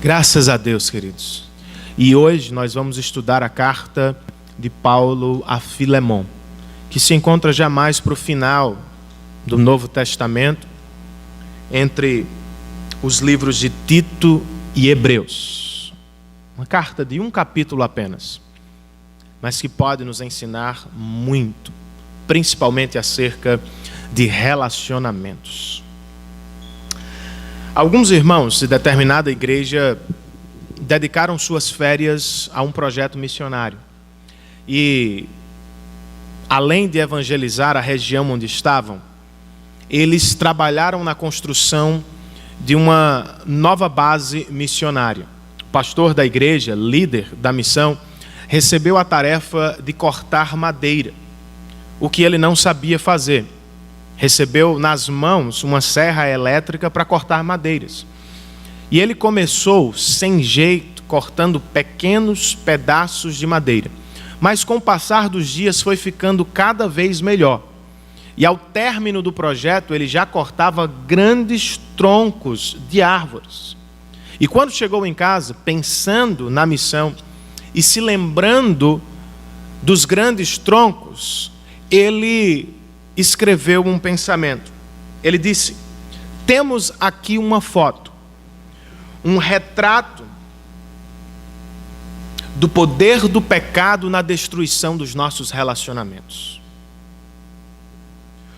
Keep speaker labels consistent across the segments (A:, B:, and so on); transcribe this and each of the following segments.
A: Graças a Deus, queridos. E hoje nós vamos estudar a carta de Paulo a Filemon, que se encontra já mais para o final do Novo Testamento, entre os livros de Tito e Hebreus. Uma carta de um capítulo apenas, mas que pode nos ensinar muito, principalmente acerca de relacionamentos. Alguns irmãos de determinada igreja dedicaram suas férias a um projeto missionário. E, além de evangelizar a região onde estavam, eles trabalharam na construção de uma nova base missionária. O pastor da igreja, líder da missão, recebeu a tarefa de cortar madeira, o que ele não sabia fazer. Recebeu nas mãos uma serra elétrica para cortar madeiras. E ele começou sem jeito, cortando pequenos pedaços de madeira. Mas com o passar dos dias foi ficando cada vez melhor. E ao término do projeto ele já cortava grandes troncos de árvores. E quando chegou em casa, pensando na missão e se lembrando dos grandes troncos, ele escreveu um pensamento. Ele disse: temos aqui uma foto, um retrato do poder do pecado na destruição dos nossos relacionamentos.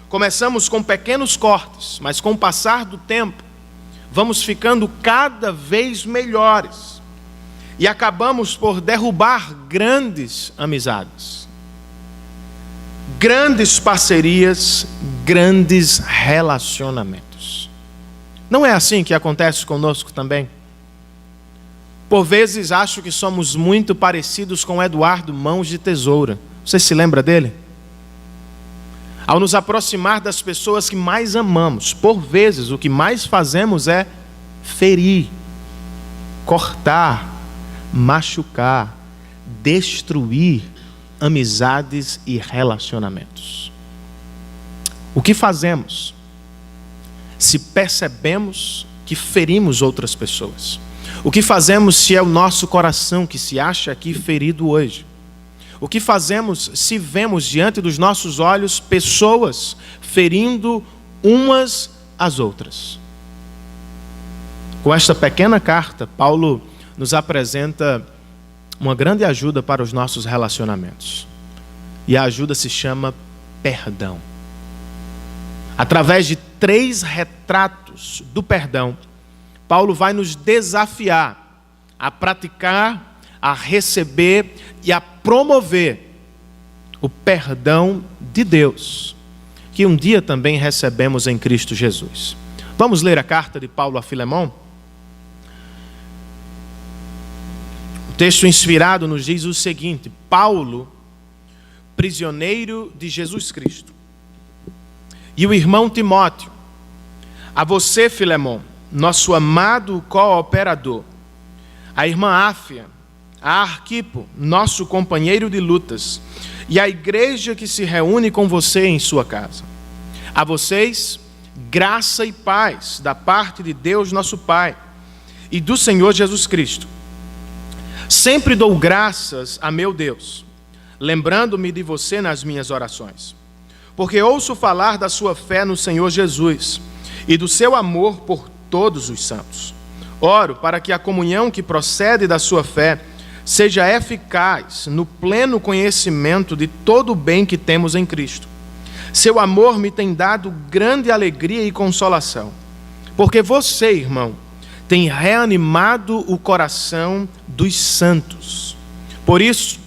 A: Começamos com pequenos cortes, mas com o passar do tempo, vamos ficando cada vez melhores. E acabamos por derrubar grandes amizades, grandes parcerias, grandes relacionamentos. Não é assim que acontece conosco também? Por vezes acho que somos muito parecidos com Eduardo Mãos de Tesoura. Você se lembra dele? Ao nos aproximar das pessoas que mais amamos, por vezes o que mais fazemos é ferir, cortar, machucar, destruir amizades e relacionamentos. O que fazemos se percebemos que ferimos outras pessoas? O que fazemos se é o nosso coração que se acha aqui ferido hoje? O que fazemos se vemos diante dos nossos olhos pessoas ferindo umas às outras? Com esta pequena carta, Paulo nos apresenta uma grande ajuda para os nossos relacionamentos. E a ajuda se chama perdão. Através de 3 retratos do perdão, Paulo vai nos desafiar a praticar, a receber e a promover o perdão de Deus, que um dia também recebemos em Cristo Jesus. Vamos ler a carta de Paulo a Filemon? O texto inspirado nos diz o seguinte: Paulo, prisioneiro de Jesus Cristo, e o irmão Timóteo, a você, Filemon, nosso amado cooperador, a irmã Áfia, a Arquipo, nosso companheiro de lutas, e a igreja que se reúne com você em sua casa. A vocês, graça e paz da parte de Deus nosso Pai e do Senhor Jesus Cristo. Sempre dou graças a meu Deus, lembrando-me de você nas minhas orações, porque ouço falar da sua fé no Senhor Jesus e do seu amor por todos os santos. Oro para que a comunhão que procede da sua fé seja eficaz no pleno conhecimento de todo o bem que temos em Cristo. Seu amor me tem dado grande alegria e consolação, porque você, irmão, tem reanimado o coração dos santos. Por isso,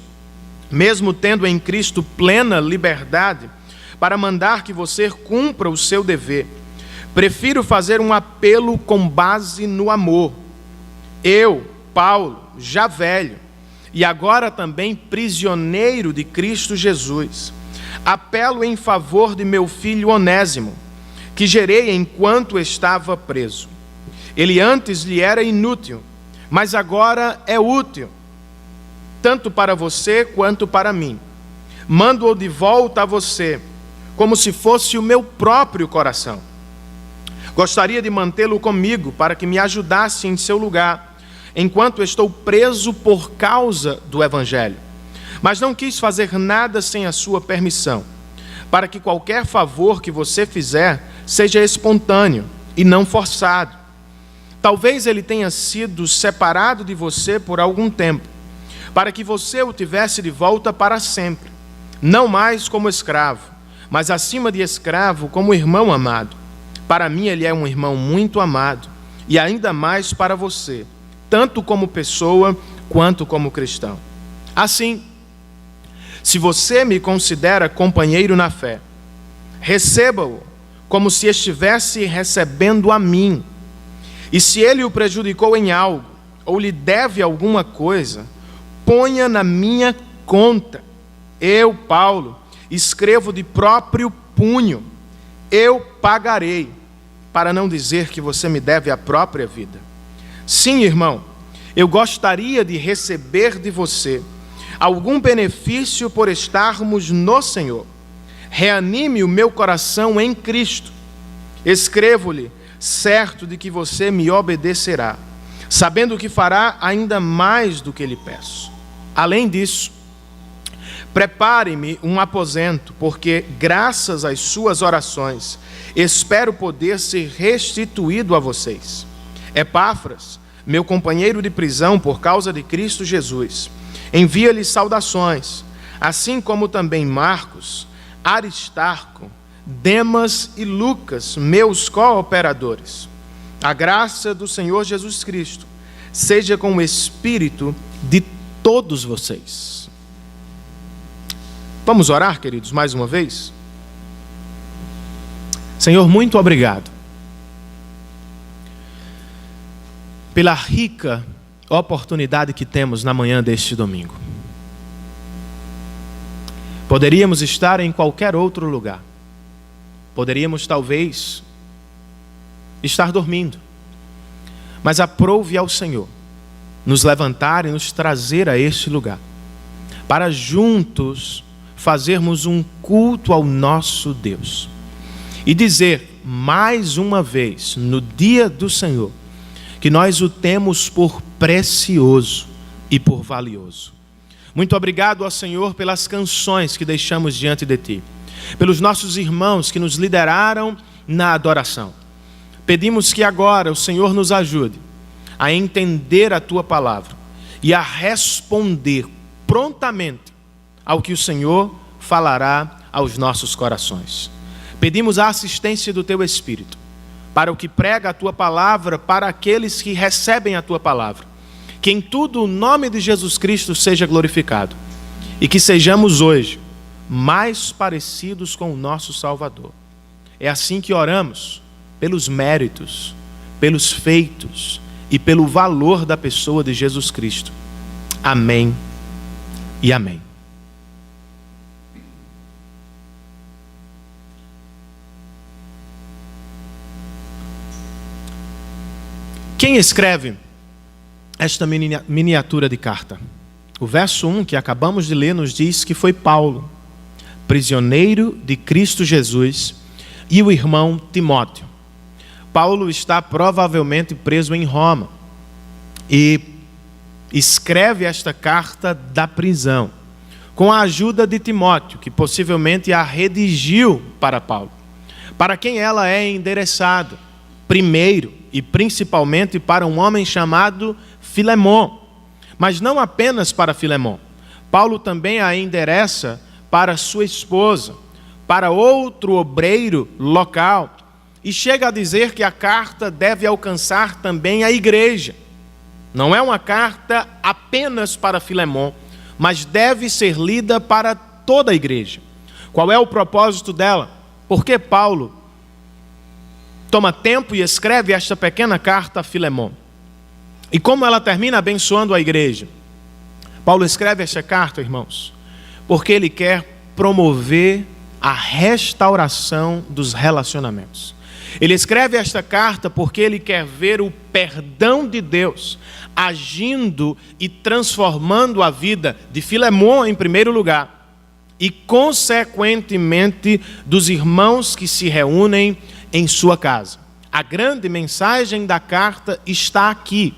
A: mesmo tendo em Cristo plena liberdade para mandar que você cumpra o seu dever, prefiro fazer um apelo com base no amor. Eu, Paulo, já velho, e agora também prisioneiro de Cristo Jesus, apelo em favor de meu filho Onésimo, que gerei enquanto estava preso. Ele antes lhe era inútil, mas agora é útil, tanto para você quanto para mim. Mando-o de volta a você, como se fosse o meu próprio coração. Gostaria de mantê-lo comigo para que me ajudasse em seu lugar enquanto estou preso por causa do Evangelho. Mas não quis fazer nada sem a sua permissão, para que qualquer favor que você fizer seja espontâneo e não forçado. Talvez ele tenha sido separado de você por algum tempo, para que você o tivesse de volta para sempre, não mais como escravo, mas acima de escravo, como irmão amado. Para mim ele é um irmão muito amado, e ainda mais para você, tanto como pessoa quanto como cristão. Assim, se você me considera companheiro na fé, receba-o como se estivesse recebendo a mim. E se ele o prejudicou em algo, ou lhe deve alguma coisa, ponha na minha conta. Eu, Paulo, escrevo de próprio punho. Eu pagarei, para não dizer que você me deve a própria vida. Sim, irmão, eu gostaria de receber de você algum benefício por estarmos no Senhor. Reanime o meu coração em Cristo. Escrevo-lhe, certo de que você me obedecerá, sabendo que fará ainda mais do que lhe peço. Além disso, prepare-me um aposento, porque, graças às suas orações, espero poder ser restituído a vocês. Epáfras, meu companheiro de prisão por causa de Cristo Jesus, envia-lhe saudações, assim como também Marcos, Aristarco, Demas e Lucas, meus cooperadores. A graça do Senhor Jesus Cristo seja com o espírito de todos vocês. Vamos orar, queridos, mais uma vez? Senhor, muito obrigado pela rica oportunidade que temos na manhã deste domingo. Poderíamos estar em qualquer outro lugar. Poderíamos, talvez, estar dormindo. Mas aprouve ao Senhor nos levantar e nos trazer a este lugar, para juntos fazermos um culto ao nosso Deus. E dizer, mais uma vez, no dia do Senhor, que nós o temos por precioso e por valioso. Muito obrigado ao Senhor pelas canções que deixamos diante de Ti, pelos nossos irmãos que nos lideraram na adoração. Pedimos que agora o Senhor nos ajude a entender a Tua palavra e a responder prontamente ao que o Senhor falará aos nossos corações. Pedimos a assistência do Teu Espírito para o que prega a Tua palavra, para aqueles que recebem a Tua palavra. Que em tudo o nome de Jesus Cristo seja glorificado e que sejamos hoje mais parecidos com o nosso Salvador. É assim que oramos, pelos méritos, pelos feitos e pelo valor da pessoa de Jesus Cristo. Amém e amém. Quem escreve esta miniatura de carta? O verso 1 que acabamos de ler nos diz que foi Paulo, prisioneiro de Cristo Jesus, e o irmão Timóteo. Paulo está provavelmente preso em Roma e escreve esta carta da prisão, com a ajuda de Timóteo, que possivelmente a redigiu para Paulo. Para quem ela é endereçada? Primeiro e principalmente para um homem chamado Filemão, mas não apenas para Filemão. Paulo também a endereça para sua esposa, para outro obreiro local, e chega a dizer que a carta deve alcançar também a igreja. Não é uma carta apenas para Filemão, mas deve ser lida para toda a igreja. Qual é o propósito dela? Por que Paulo toma tempo e escreve esta pequena carta a Filemão? E como ela termina abençoando a igreja? Paulo escreve esta carta, irmãos, porque ele quer promover a restauração dos relacionamentos. Ele escreve esta carta porque ele quer ver o perdão de Deus agindo e transformando a vida de Filemão em primeiro lugar e, consequentemente, dos irmãos que se reúnem em sua casa. A grande mensagem da carta está aqui.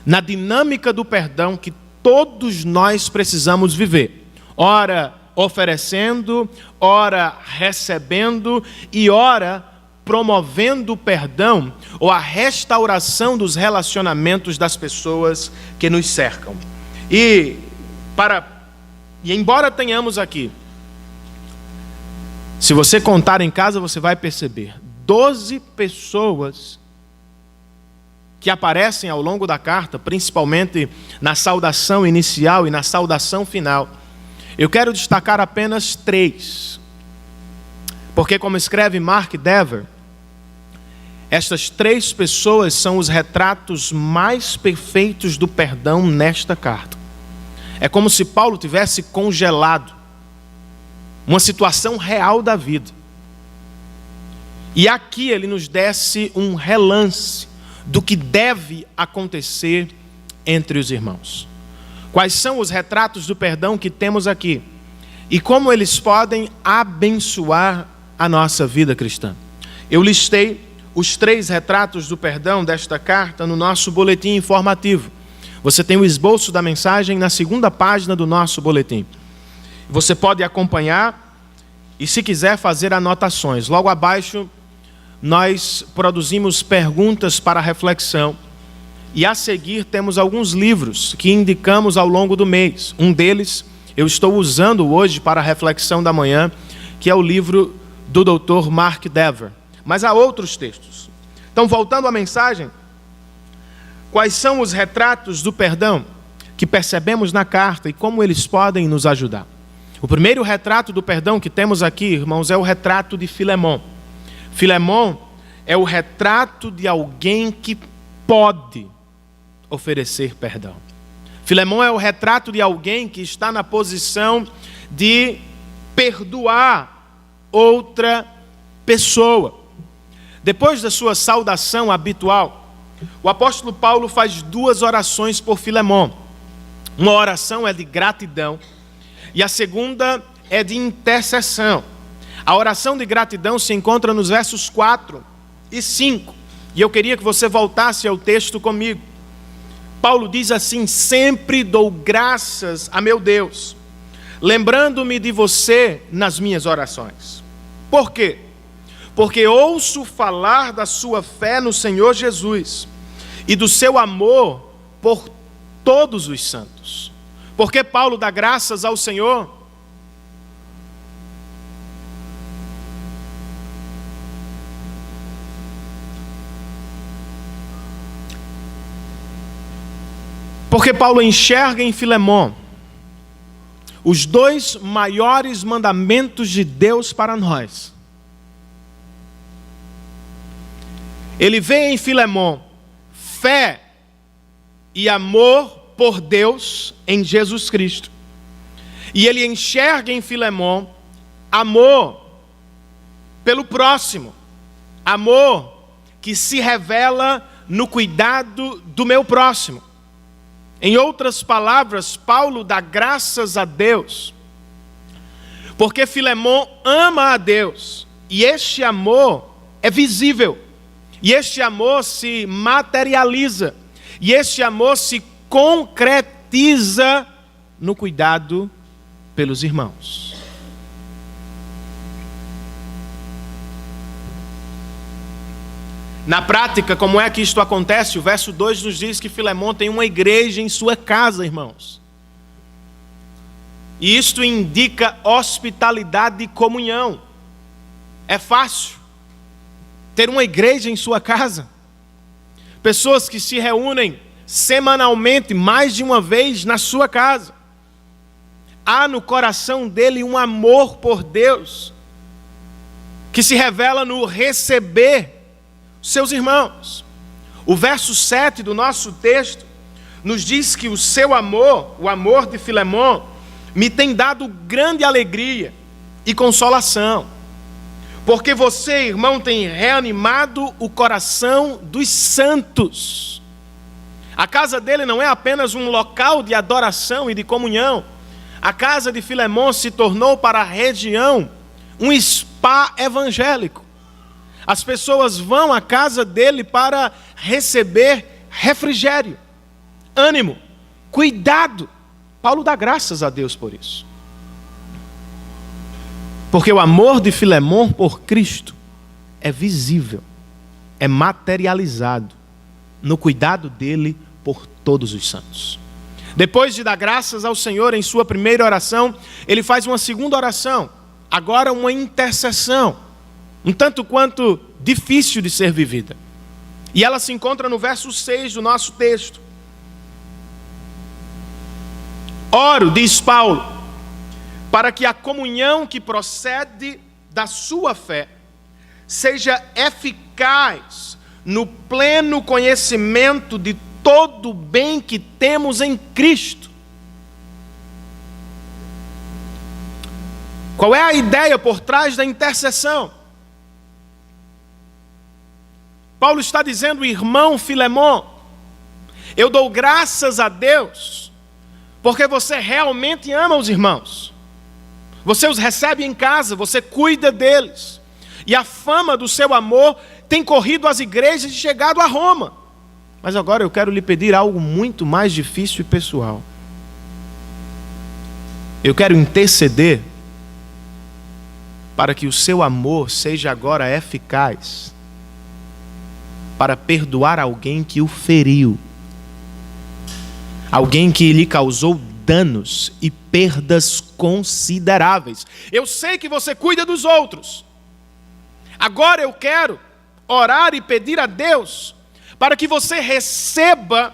A: na dinâmica do perdão que todos nós precisamos viver. Ora oferecendo, ora recebendo e ora promovendo o perdão ou a restauração dos relacionamentos das pessoas que nos cercam. E embora tenhamos aqui, se você contar em casa, você vai perceber 12 pessoas que aparecem ao longo da carta, principalmente na saudação inicial e na saudação final. Eu quero destacar apenas 3, porque como escreve Mark Dever, estas 3 pessoas são os retratos mais perfeitos do perdão nesta carta. É como se Paulo tivesse congelado uma situação real da vida. E aqui ele nos desse um relance do que deve acontecer entre os irmãos. Quais são os retratos do perdão que temos aqui? E como eles podem abençoar a nossa vida cristã? Eu listei os 3 retratos do perdão desta carta no nosso boletim informativo. Você tem o esboço da mensagem na 2ª página do nosso boletim. Você pode acompanhar e, se quiser, fazer anotações. Logo abaixo, nós produzimos perguntas para reflexão. E a seguir temos alguns livros que indicamos ao longo do mês. Um deles eu estou usando hoje para a reflexão da manhã, que é o livro do Dr. Mark Dever. Mas há outros textos. Então, voltando à mensagem, quais são os retratos do perdão que percebemos na carta e como eles podem nos ajudar? O primeiro retrato do perdão que temos aqui, irmãos, é o retrato de Filemon. Filemon é o retrato de alguém que pode oferecer perdão. Filemon é o retrato de alguém que está na posição de perdoar outra pessoa. Depois da sua saudação habitual, o apóstolo Paulo faz 2 orações por Filemon. Uma oração é de gratidão e a segunda é de intercessão. A oração de gratidão se encontra nos versos 4 e 5. E eu queria que você voltasse ao texto comigo. Paulo diz assim: sempre dou graças a meu Deus, lembrando-me de você nas minhas orações. Por quê? Porque ouço falar da sua fé no Senhor Jesus e do seu amor por todos os santos. Por que Paulo dá graças ao Senhor? Porque Paulo enxerga em Filemon os 2 maiores mandamentos de Deus para nós. Ele vê em Filemon fé e amor por Deus em Jesus Cristo. E ele enxerga em Filemon amor pelo próximo, amor que se revela no cuidado do meu próximo. Em outras palavras, Paulo dá graças a Deus, porque Filemon ama a Deus, e este amor é visível, e este amor se materializa, e este amor se concretiza no cuidado pelos irmãos. Na prática, como é que isto acontece? O verso 2 nos diz que Filemon tem uma igreja em sua casa, irmãos. E isto indica hospitalidade e comunhão. É fácil ter uma igreja em sua casa. Pessoas que se reúnem semanalmente, mais de uma vez na sua casa. Há no coração dele um amor por Deus, que se revela no receber seus irmãos. O verso 7 do nosso texto nos diz que o seu amor, o amor de Filemon, me tem dado grande alegria e consolação, porque você, irmão, tem reanimado o coração dos santos. A casa dele não é apenas um local de adoração e de comunhão. A casa de Filemon se tornou para a região um spa evangélico. As pessoas vão à casa dele para receber refrigério. ânimo, cuidado. Paulo dá graças a Deus por isso. Porque o amor de Filemon por Cristo é visível, é materializado no cuidado dele por todos os santos. Depois de dar graças ao Senhor em sua primeira oração, ele faz uma segunda oração, agora uma intercessão, um tanto quanto difícil de ser vivida. E ela se encontra no verso 6 do nosso texto. Oro, diz Paulo, para que a comunhão que procede da sua fé seja eficaz no pleno conhecimento de todo o bem que temos em Cristo. Qual é a ideia por trás da intercessão? Paulo está dizendo, irmão Filemon, eu dou graças a Deus, porque você realmente ama os irmãos. Você os recebe em casa, você cuida deles. E a fama do seu amor tem corrido às igrejas e chegado a Roma. Mas agora eu quero lhe pedir algo muito mais difícil e pessoal. Eu quero interceder para que o seu amor seja agora eficaz para perdoar alguém que o feriu, alguém que lhe causou danos e perdas consideráveis. Eu sei que você cuida dos outros. Agora eu quero orar e pedir a Deus para que você receba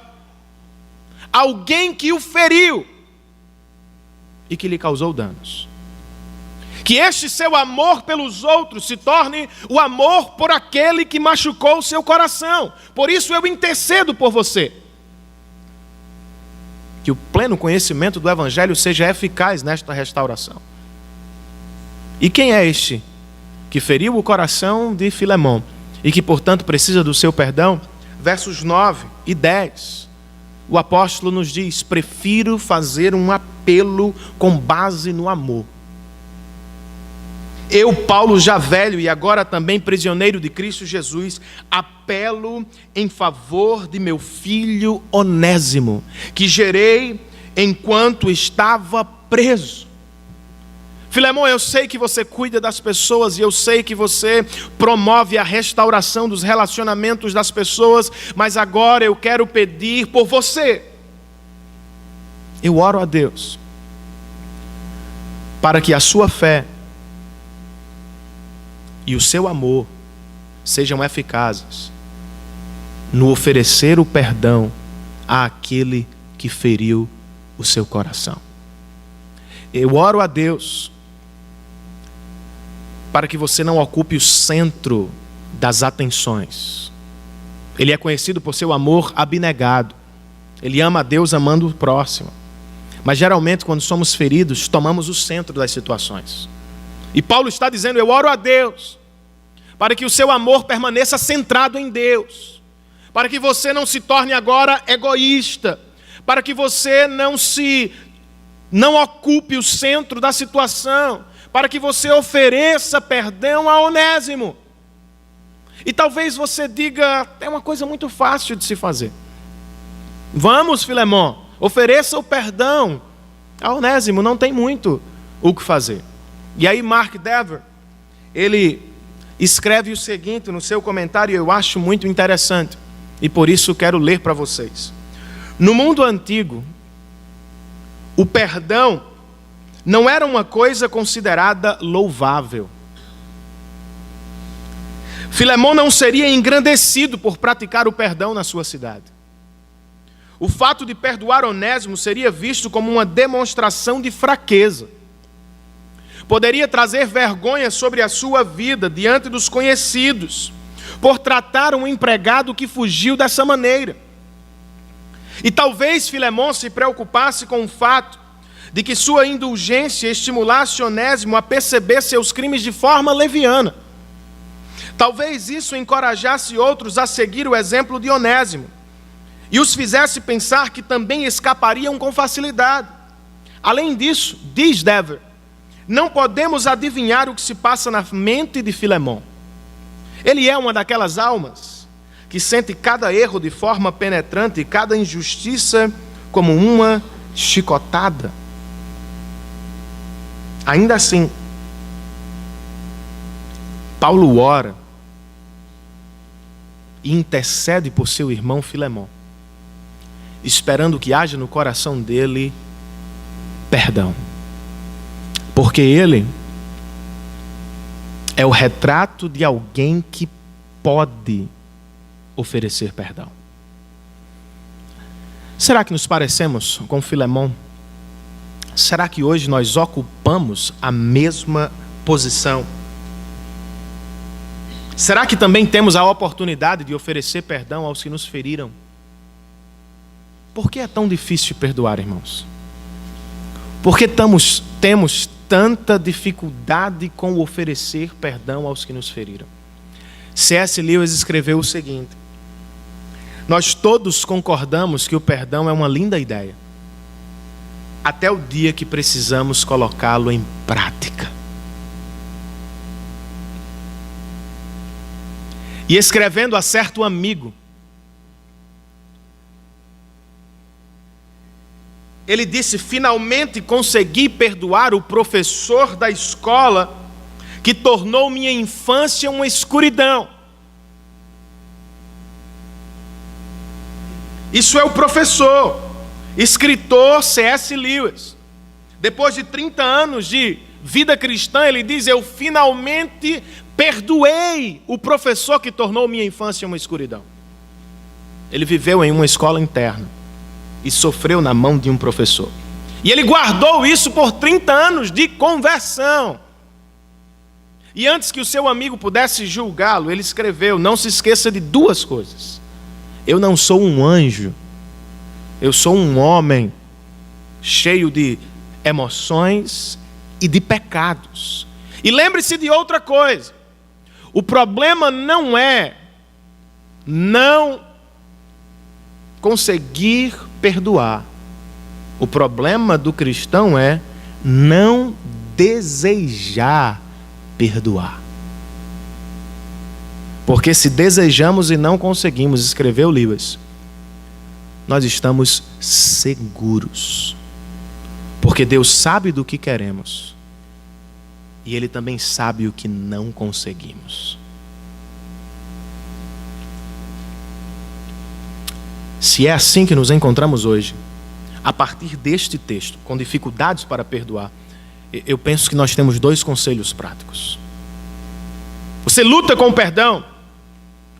A: alguém que o feriu e que lhe causou danos. Que este seu amor pelos outros se torne o amor por aquele que machucou o seu coração. Por isso eu intercedo por você. Que o pleno conhecimento do Evangelho seja eficaz nesta restauração. E quem é este que feriu o coração de Filemon e que, portanto, precisa do seu perdão? Versos 9 e 10. O apóstolo nos diz: prefiro fazer um apelo com base no amor. Eu, Paulo, já velho e agora também prisioneiro de Cristo Jesus, apelo em favor de meu filho Onésimo, que gerei enquanto estava preso. Filemon, eu sei que você cuida das pessoas e eu sei que você promove a restauração dos relacionamentos das pessoas, mas agora eu quero pedir por você. Eu oro a Deus para que a sua fé e o seu amor sejam eficazes no oferecer o perdão àquele que feriu o seu coração. Eu oro a Deus para que você não ocupe o centro das atenções. Ele é conhecido por seu amor abnegado. Ele ama a Deus amando o próximo. Mas geralmente quando somos feridos, tomamos o centro das situações. E Paulo está dizendo, eu oro a Deus para que o seu amor permaneça centrado em Deus, para que você não se torne agora egoísta, para que você não ocupe o centro da situação, para que você ofereça perdão a Onésimo. E talvez você diga, é uma coisa muito fácil de se fazer. Vamos, Filemon, ofereça o perdão a Onésimo, não tem muito o que fazer. E aí Mark Dever, ele escreve o seguinte no seu comentário, eu acho muito interessante, e por isso quero ler para vocês. No mundo antigo, o perdão não era uma coisa considerada louvável. Filemon não seria engrandecido por praticar o perdão na sua cidade. O fato de perdoar Onésimo seria visto como uma demonstração de fraqueza. Poderia trazer vergonha sobre a sua vida diante dos conhecidos, por tratar um empregado que fugiu dessa maneira. E talvez Filemon se preocupasse com o fato de que sua indulgência estimulasse Onésimo a perceber seus crimes de forma leviana. Talvez isso encorajasse outros a seguir o exemplo de Onésimo e os fizesse pensar que também escapariam com facilidade. Além disso, diz Dever, não podemos adivinhar o que se passa na mente de Filemon. Ele é uma daquelas almas que sente cada erro de forma penetrante e cada injustiça como uma chicotada. Ainda assim, Paulo ora e intercede por seu irmão Filemão, esperando que haja no coração dele perdão. Porque ele é o retrato de alguém que pode oferecer perdão. Será que nos parecemos com Filemão? Será que hoje nós ocupamos a mesma posição? Será que também temos a oportunidade de oferecer perdão aos que nos feriram? Por que é tão difícil perdoar, irmãos? Por que temos tanta dificuldade com oferecer perdão aos que nos feriram? C.S. Lewis escreveu o seguinte: nós todos concordamos que o perdão é uma linda ideia, até o dia que precisamos colocá-lo em prática. E escrevendo a certo amigo, ele disse: finalmente consegui perdoar o professor da escola que tornou minha infância uma escuridão. Isso é o professor, escritor C.S. Lewis. Depois de 30 anos de vida cristã, ele diz: eu finalmente perdoei o professor que tornou minha infância uma escuridão. Ele viveu em uma escola interna e sofreu na mão de um professor. E ele guardou isso por 30 anos de conversão. E antes que o seu amigo pudesse julgá-lo, ele escreveu: não se esqueça de duas coisas. Eu não sou um anjo. Eu sou um homem cheio de emoções e de pecados. E lembre-se de outra coisa. O problema não é não conseguir perdoar. O problema do cristão é não desejar perdoar. Porque se desejamos e não conseguimos, escreveu Lewis, nós estamos seguros. Porque Deus sabe do que queremos. E Ele também sabe o que não conseguimos. Se é assim que nos encontramos hoje, a partir deste texto, com dificuldades para perdoar, eu penso que nós temos dois conselhos práticos. Você luta com o perdão,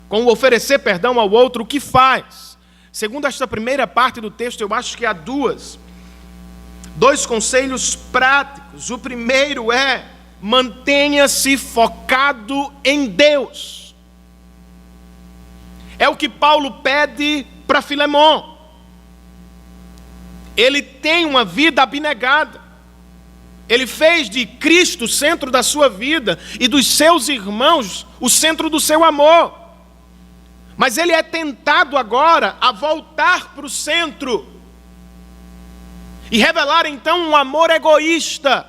A: com o oferecer perdão ao outro, o que faz? Segundo esta primeira parte do texto, eu acho que há dois conselhos práticos. O primeiro é: mantenha-se focado em Deus. É o que Paulo pede para Filemão. Ele tem uma vida abnegada. Ele fez de Cristo o centro da sua vida e dos seus irmãos o centro do seu amor. Mas ele é tentado agora a voltar para o centro e revelar então um amor egoísta.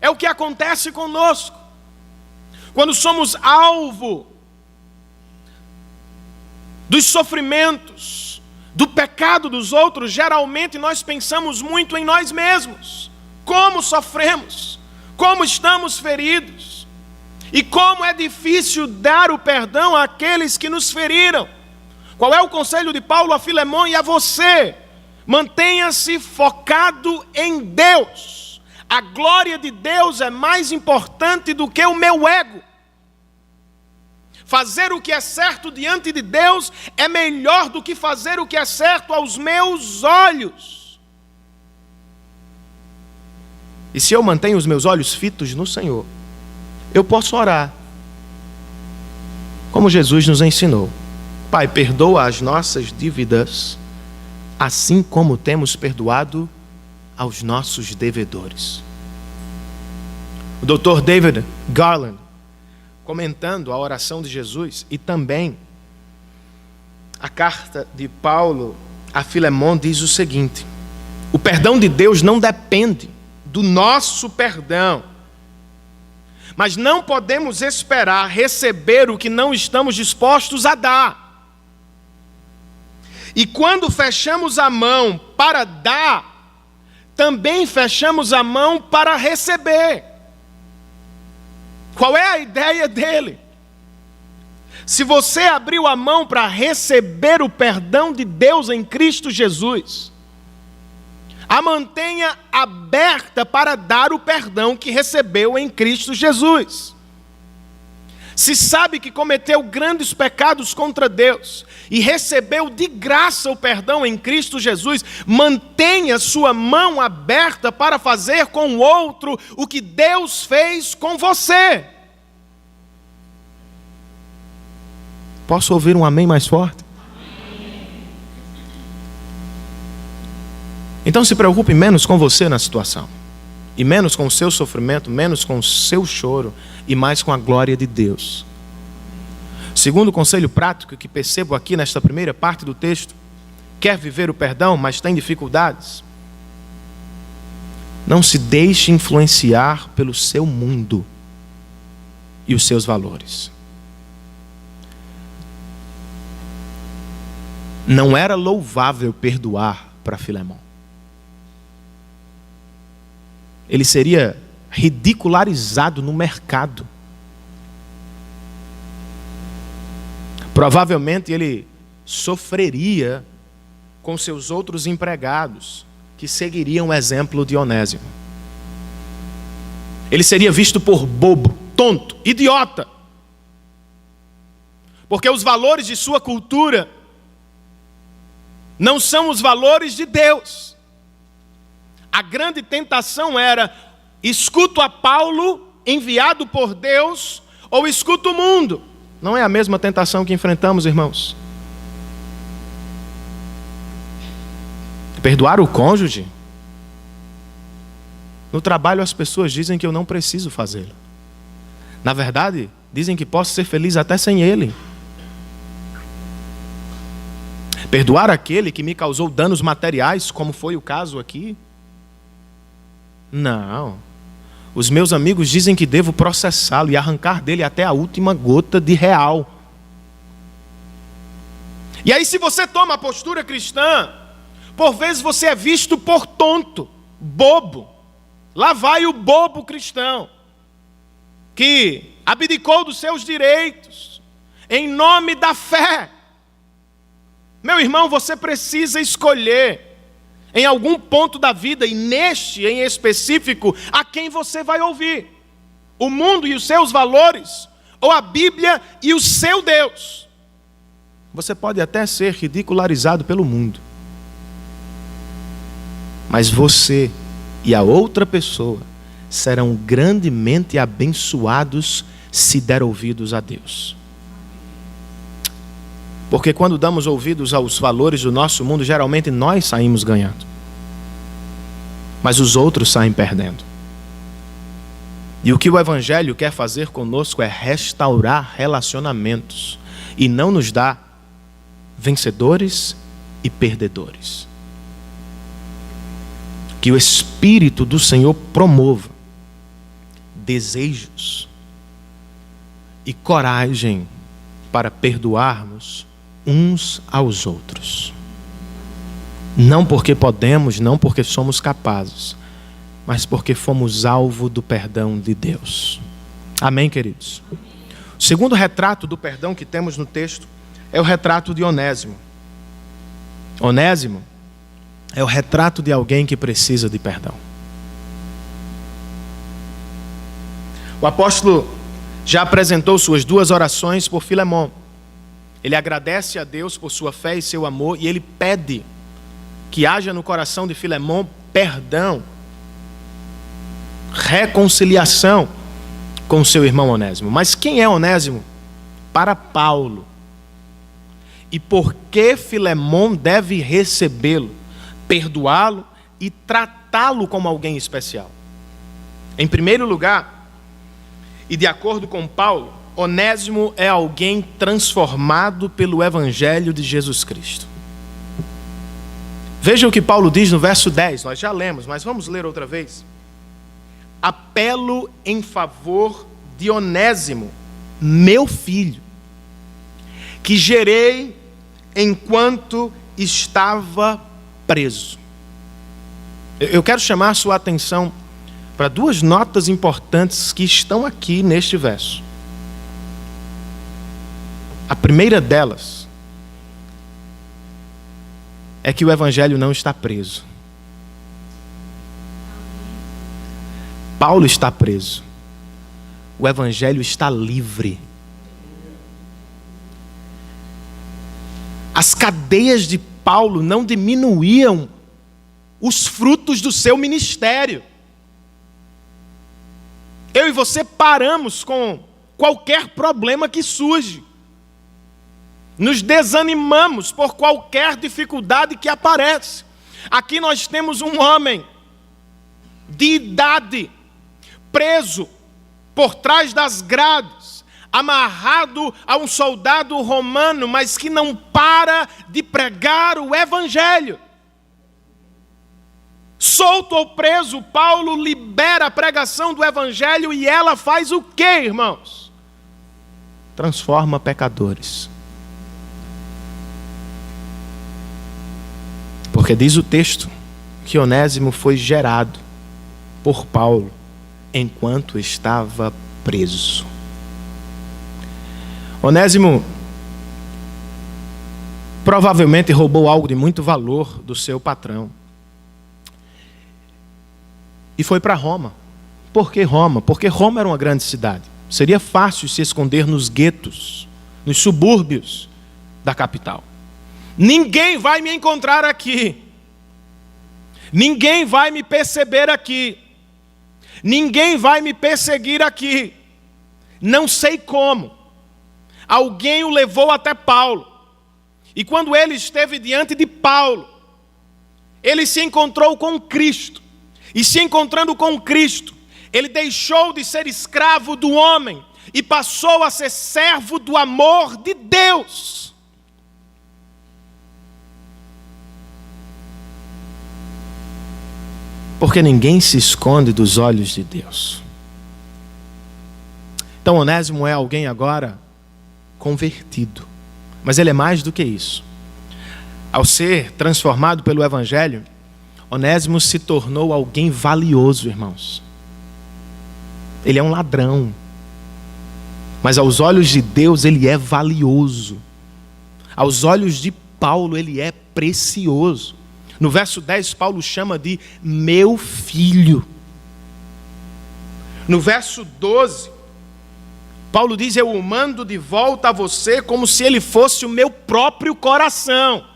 A: É o que acontece conosco. Quando somos alvo dos sofrimentos, do pecado dos outros, geralmente nós pensamos muito em nós mesmos. Como sofremos, como estamos feridos, e como é difícil dar o perdão àqueles que nos feriram. Qual é o conselho de Paulo a Filemão e a você? Mantenha-se focado em Deus. A glória de Deus é mais importante do que o meu ego. Fazer o que é certo diante de Deus é melhor do que fazer o que é certo aos meus olhos. E se eu mantenho os meus olhos fitos no Senhor, eu posso orar, como Jesus nos ensinou: Pai, perdoa as nossas dívidas, assim como temos perdoado aos nossos devedores. O Dr. David Garland, comentando a oração de Jesus e também a carta de Paulo a Filemão, diz o seguinte: o perdão de Deus não depende do nosso perdão, mas não podemos esperar receber o que não estamos dispostos a dar. E quando fechamos a mão para dar, também fechamos a mão para receber. Qual é a ideia dele? Se você abriu a mão para receber o perdão de Deus em Cristo Jesus, a mantenha aberta para dar o perdão que recebeu em Cristo Jesus. Se sabe que cometeu grandes pecados contra Deus e recebeu de graça o perdão em Cristo Jesus, mantenha sua mão aberta para fazer com o outro o que Deus fez com você. Posso ouvir um amém mais forte? Então se preocupe menos com você na situação, e menos com o seu sofrimento, menos com o seu choro, e mais com a glória de Deus. Segundo conselho prático que percebo aqui nesta primeira parte do texto: quer viver o perdão, mas tem dificuldades? Não se deixe influenciar pelo seu mundo e os seus valores. Não era louvável perdoar para Filemão. Ele seria ridicularizado no mercado. Provavelmente ele sofreria com seus outros empregados, que seguiriam o exemplo de Onésimo. Ele seria visto por bobo, tonto, idiota. Porque os valores de sua cultura não são os valores de Deus. A grande tentação era: escuto a Paulo, enviado por Deus, ou escuto o mundo. Não é a mesma tentação que enfrentamos, irmãos? Perdoar o cônjuge? No trabalho as pessoas dizem que eu não preciso fazê-lo. Na verdade, dizem que posso ser feliz até sem ele. Perdoar aquele que me causou danos materiais, como foi o caso aqui? Não. Os meus amigos dizem que devo processá-lo e arrancar dele até a última gota de real. E aí, se você toma a postura cristã, por vezes você é visto por tonto, bobo. Lá vai o bobo cristão, que abdicou dos seus direitos em nome da fé. Meu irmão, você precisa escolher em algum ponto da vida, e neste em específico, a quem você vai ouvir: o mundo e os seus valores, ou a Bíblia e o seu Deus. Você pode até ser ridicularizado pelo mundo, mas você e a outra pessoa serão grandemente abençoados se der ouvidos a Deus. Porque quando damos ouvidos aos valores do nosso mundo, geralmente nós saímos ganhando, mas os outros saem perdendo. E o que o Evangelho quer fazer conosco é restaurar relacionamentos, e não nos dar vencedores e perdedores. Que o Espírito do Senhor promova desejos e coragem para perdoarmos uns aos outros. Não porque podemos, não porque somos capazes, mas porque fomos alvo do perdão de Deus. Amém, queridos? O segundo retrato do perdão que temos no texto é o retrato de Onésimo. Onésimo é o retrato de alguém que precisa de perdão. O apóstolo já apresentou suas duas orações por Filemão. Ele agradece a Deus por sua fé e seu amor, e ele pede que haja no coração de Filemão perdão, reconciliação com seu irmão Onésimo. Mas quem é Onésimo? Para Paulo. E por que Filemão deve recebê-lo, perdoá-lo e tratá-lo como alguém especial? Em primeiro lugar, e de acordo com Paulo, Onésimo é alguém transformado pelo Evangelho de Jesus Cristo. Veja o que Paulo diz no verso 10, nós já lemos, mas vamos ler outra vez. Apelo em favor de Onésimo, meu filho, que gerei enquanto estava preso. Eu quero chamar a sua atenção para duas notas importantes que estão aqui neste verso. A primeira delas é que o evangelho não está preso. Paulo está preso. O evangelho está livre. As cadeias de Paulo não diminuíam os frutos do seu ministério. Eu e você paramos com qualquer problema que surge. Nos desanimamos por qualquer dificuldade que aparece. Aqui nós temos um homem de idade, preso por trás das grades, amarrado a um soldado romano, mas que não para de pregar o evangelho. Solto ou preso, Paulo libera a pregação do evangelho e ela faz o quê, irmãos? Transforma pecadores. Porque diz o texto que Onésimo foi gerado por Paulo enquanto estava preso. Onésimo provavelmente roubou algo de muito valor do seu patrão. E foi para Roma. Por que Roma? Porque Roma era uma grande cidade. Seria fácil se esconder nos guetos, nos subúrbios da capital. Ninguém vai me encontrar aqui. Ninguém vai me perceber aqui. Ninguém vai me perseguir aqui. Não sei como. Alguém o levou até Paulo. E quando ele esteve diante de Paulo, ele se encontrou com Cristo. E se encontrando com Cristo, ele deixou de ser escravo do homem e passou a ser servo do amor de Deus. Porque ninguém se esconde dos olhos de Deus. Então Onésimo é alguém agora convertido. Mas ele é mais do que isso. Ao ser transformado pelo evangelho, Onésimo se tornou alguém valioso, irmãos. Ele é um ladrão. Mas aos olhos de Deus ele é valioso. Aos olhos de Paulo ele é precioso. No verso 10 Paulo chama de meu filho. No verso 12 Paulo diz: eu o mando de volta a você como se ele fosse o meu próprio coração.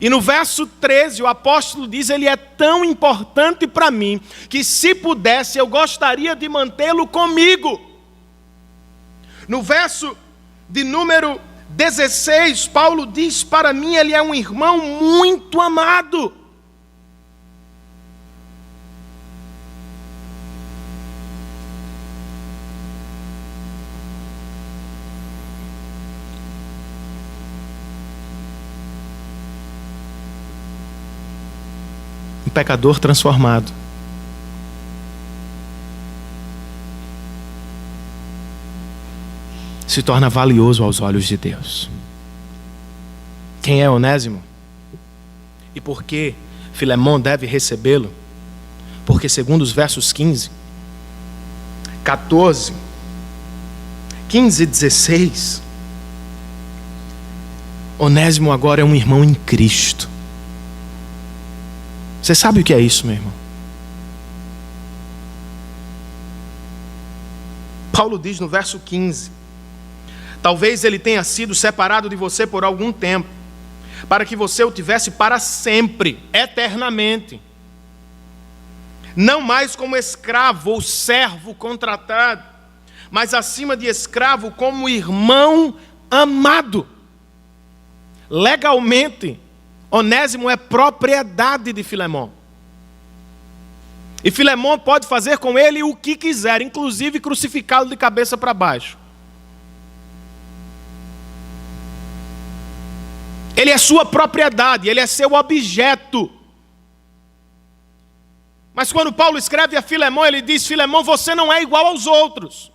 A: E no verso 13, o apóstolo diz: ele é tão importante para mim, que se pudesse, eu gostaria de mantê-lo comigo. No verso de número 16, Paulo diz: para mim ele é um irmão muito amado. Pecador transformado. Se torna valioso aos olhos de Deus. Quem é Onésimo? E por que Filemão deve recebê-lo? Porque segundo os versos 15, 14, 15 e 16, Onésimo agora é um irmão em Cristo. Você sabe o que é isso, meu irmão? Paulo diz no verso 15: talvez ele tenha sido separado de você por algum tempo, para que você o tivesse para sempre, eternamente. Não mais como escravo ou servo contratado, mas acima de escravo como irmão amado. Legalmente, Onésimo é propriedade de Filemão. E Filemão pode fazer com ele o que quiser, inclusive crucificá-lo de cabeça para baixo. Ele é sua propriedade, ele é seu objeto. Mas quando Paulo escreve a Filemão, ele diz: Filemão, você não é igual aos outros.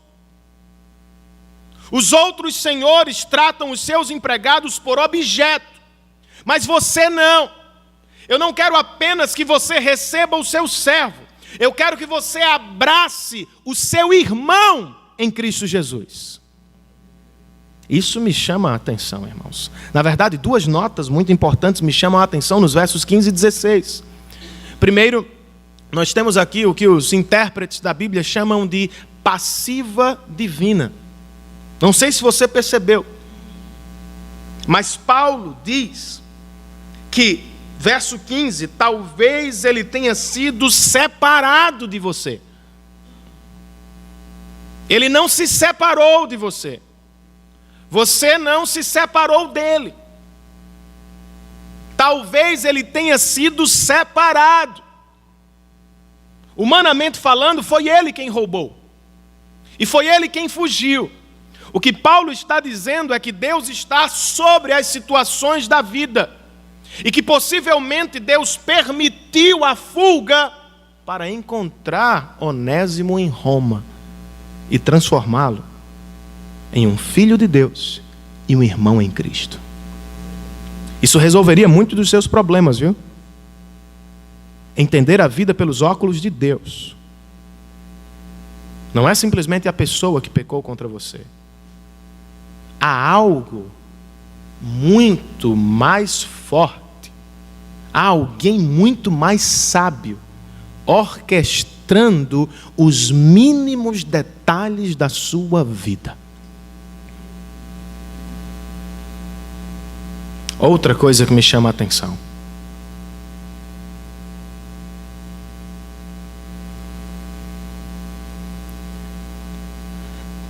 A: Os outros senhores tratam os seus empregados por objeto. Mas você não. Eu não quero apenas que você receba o seu servo. Eu quero que você abrace o seu irmão em Cristo Jesus. Isso me chama a atenção, irmãos. Na verdade, duas notas muito importantes me chamam a atenção nos versos 15 e 16. Primeiro, nós temos aqui o que os intérpretes da Bíblia chamam de passiva divina. Não sei se você percebeu, mas Paulo diz que, verso 15, talvez ele tenha sido separado de você. Ele não se separou de você. Você não se separou dele. Talvez ele tenha sido separado. Humanamente falando, foi ele quem roubou. E foi ele quem fugiu. O que Paulo está dizendo é que Deus está sobre as situações da vida. E que possivelmente Deus permitiu a fuga para encontrar Onésimo em Roma e transformá-lo em um filho de Deus e um irmão em Cristo. Isso resolveria muito dos seus problemas, viu? Entender a vida pelos óculos de Deus. Não é simplesmente a pessoa que pecou contra você. Há algo muito mais forte. Há alguém muito mais sábio orquestrando os mínimos detalhes da sua vida. Outra coisa que me chama a atenção.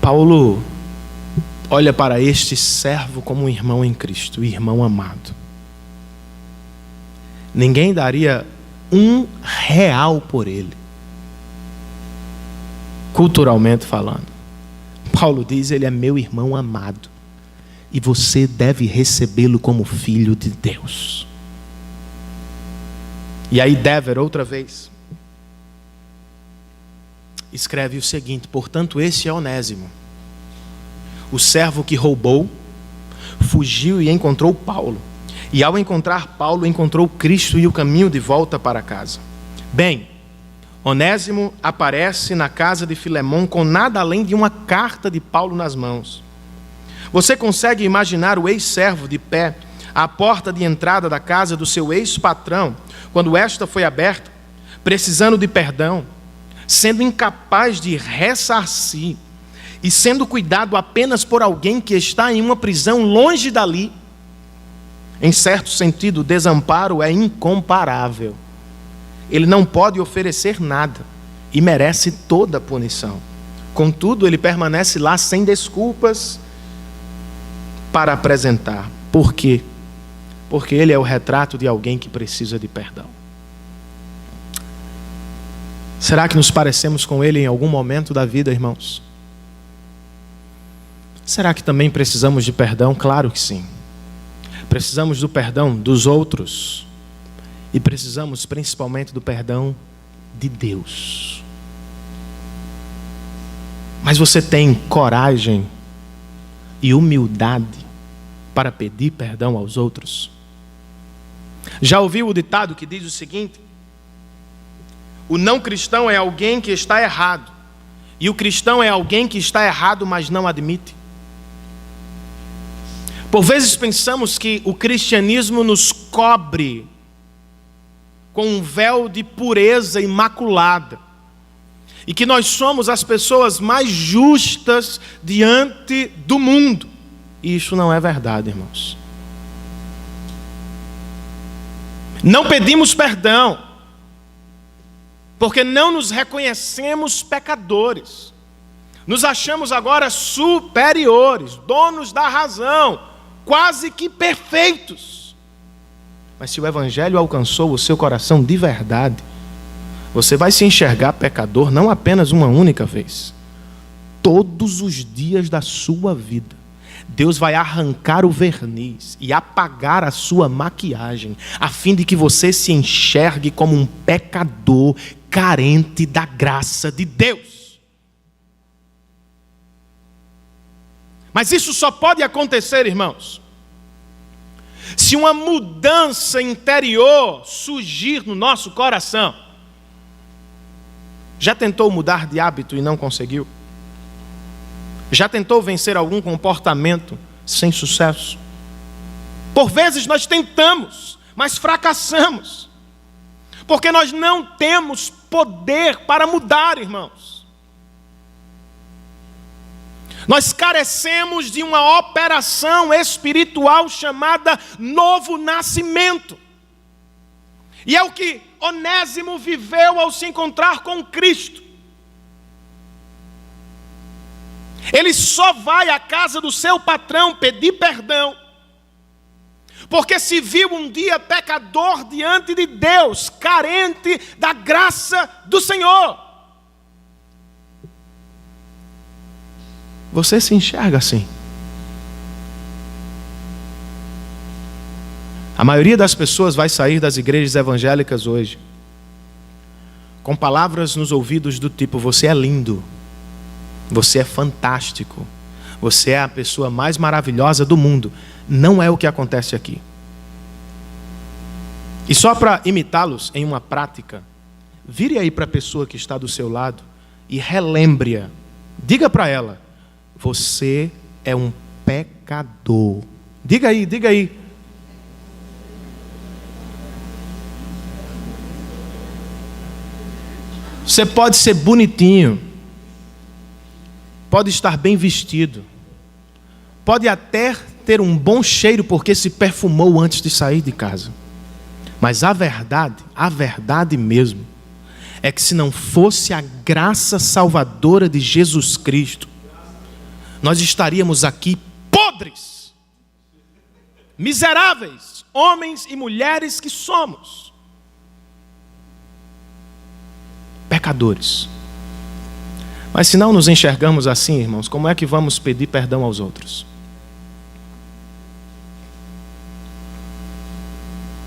A: Paulo olha para este servo como um irmão em Cristo, irmão amado. Ninguém daria R$1 por ele. Culturalmente falando. Paulo diz, ele é meu irmão amado. E você deve recebê-lo como filho de Deus. E aí Dever, outra vez, escreve o seguinte: portanto, esse é Onésimo, o servo que roubou, fugiu e encontrou Paulo. E ao encontrar Paulo, encontrou Cristo e o caminho de volta para casa. Bem, Onésimo aparece na casa de Filemão com nada além de uma carta de Paulo nas mãos. Você consegue imaginar o ex-servo de pé à porta de entrada da casa do seu ex-patrão, quando esta foi aberta, precisando de perdão, sendo incapaz de ressarcir e sendo cuidado apenas por alguém que está em uma prisão longe dali? Em certo sentido, o desamparo é incomparável. Ele não pode oferecer nada e merece toda a punição. Contudo, ele permanece lá sem desculpas para apresentar. Por quê? Porque ele é o retrato de alguém que precisa de perdão. Será que nos parecemos com ele em algum momento da vida, irmãos? Será que também precisamos de perdão? Claro que sim. Precisamos do perdão dos outros. E precisamos principalmente do perdão de Deus. Mas você tem coragem e humildade para pedir perdão aos outros? Já ouviu o ditado que diz o seguinte: o não cristão é alguém que está errado, e o cristão é alguém que está errado, mas não admite. Por vezes pensamos que o cristianismo nos cobre com um véu de pureza imaculada, e que nós somos as pessoas mais justas diante do mundo. E isso não é verdade, irmãos. Não pedimos perdão porque não nos reconhecemos pecadores. Nos achamos agora superiores, donos da razão, quase que perfeitos. Mas se o Evangelho alcançou o seu coração de verdade, você vai se enxergar pecador não apenas uma única vez. Todos os dias da sua vida, Deus vai arrancar o verniz e apagar a sua maquiagem, a fim de que você se enxergue como um pecador carente da graça de Deus. Mas isso só pode acontecer, irmãos, se uma mudança interior surgir no nosso coração, já tentou mudar de hábito e não conseguiu? Já tentou vencer algum comportamento sem sucesso? Por vezes nós tentamos, mas fracassamos, porque nós não temos poder para mudar, irmãos. Nós carecemos de uma operação espiritual chamada novo nascimento. E é o que Onésimo viveu ao se encontrar com Cristo. Ele só vai à casa do seu patrão pedir perdão, porque se viu um dia pecador diante de Deus, carente da graça do Senhor. Você se enxerga assim? A maioria das pessoas vai sair das igrejas evangélicas hoje com palavras nos ouvidos do tipo: você é lindo, você é fantástico, você é a pessoa mais maravilhosa do mundo. Não é o que acontece aqui. E só para imitá-los em uma prática, vire aí para a pessoa que está do seu lado e relembre-a. Diga para ela: você é um pecador. Diga aí, diga aí. Você pode ser bonitinho, pode estar bem vestido, pode até ter um bom cheiro porque se perfumou antes de sair de casa. Mas a verdade mesmo, é que se não fosse a graça salvadora de Jesus Cristo, nós estaríamos aqui podres, miseráveis, homens e mulheres que somos. Pecadores. Mas se não nos enxergamos assim, irmãos, como é que vamos pedir perdão aos outros?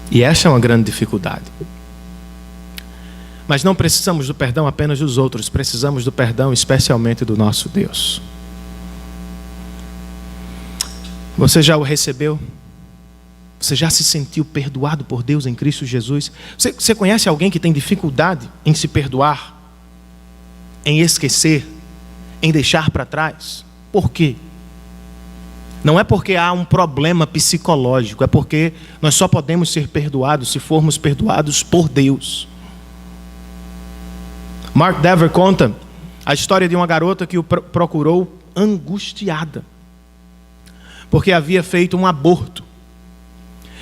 A: E essa é uma grande dificuldade. Mas não precisamos do perdão apenas dos outros, precisamos do perdão especialmente do nosso Deus. Você já o recebeu? Você já se sentiu perdoado por Deus em Cristo Jesus? Você conhece alguém que tem dificuldade em se perdoar, em esquecer, em deixar para trás? Por quê? Não é porque há um problema psicológico, é porque nós só podemos ser perdoados se formos perdoados por Deus. Mark Dever conta a história de uma garota que o procurou angustiada, porque havia feito um aborto.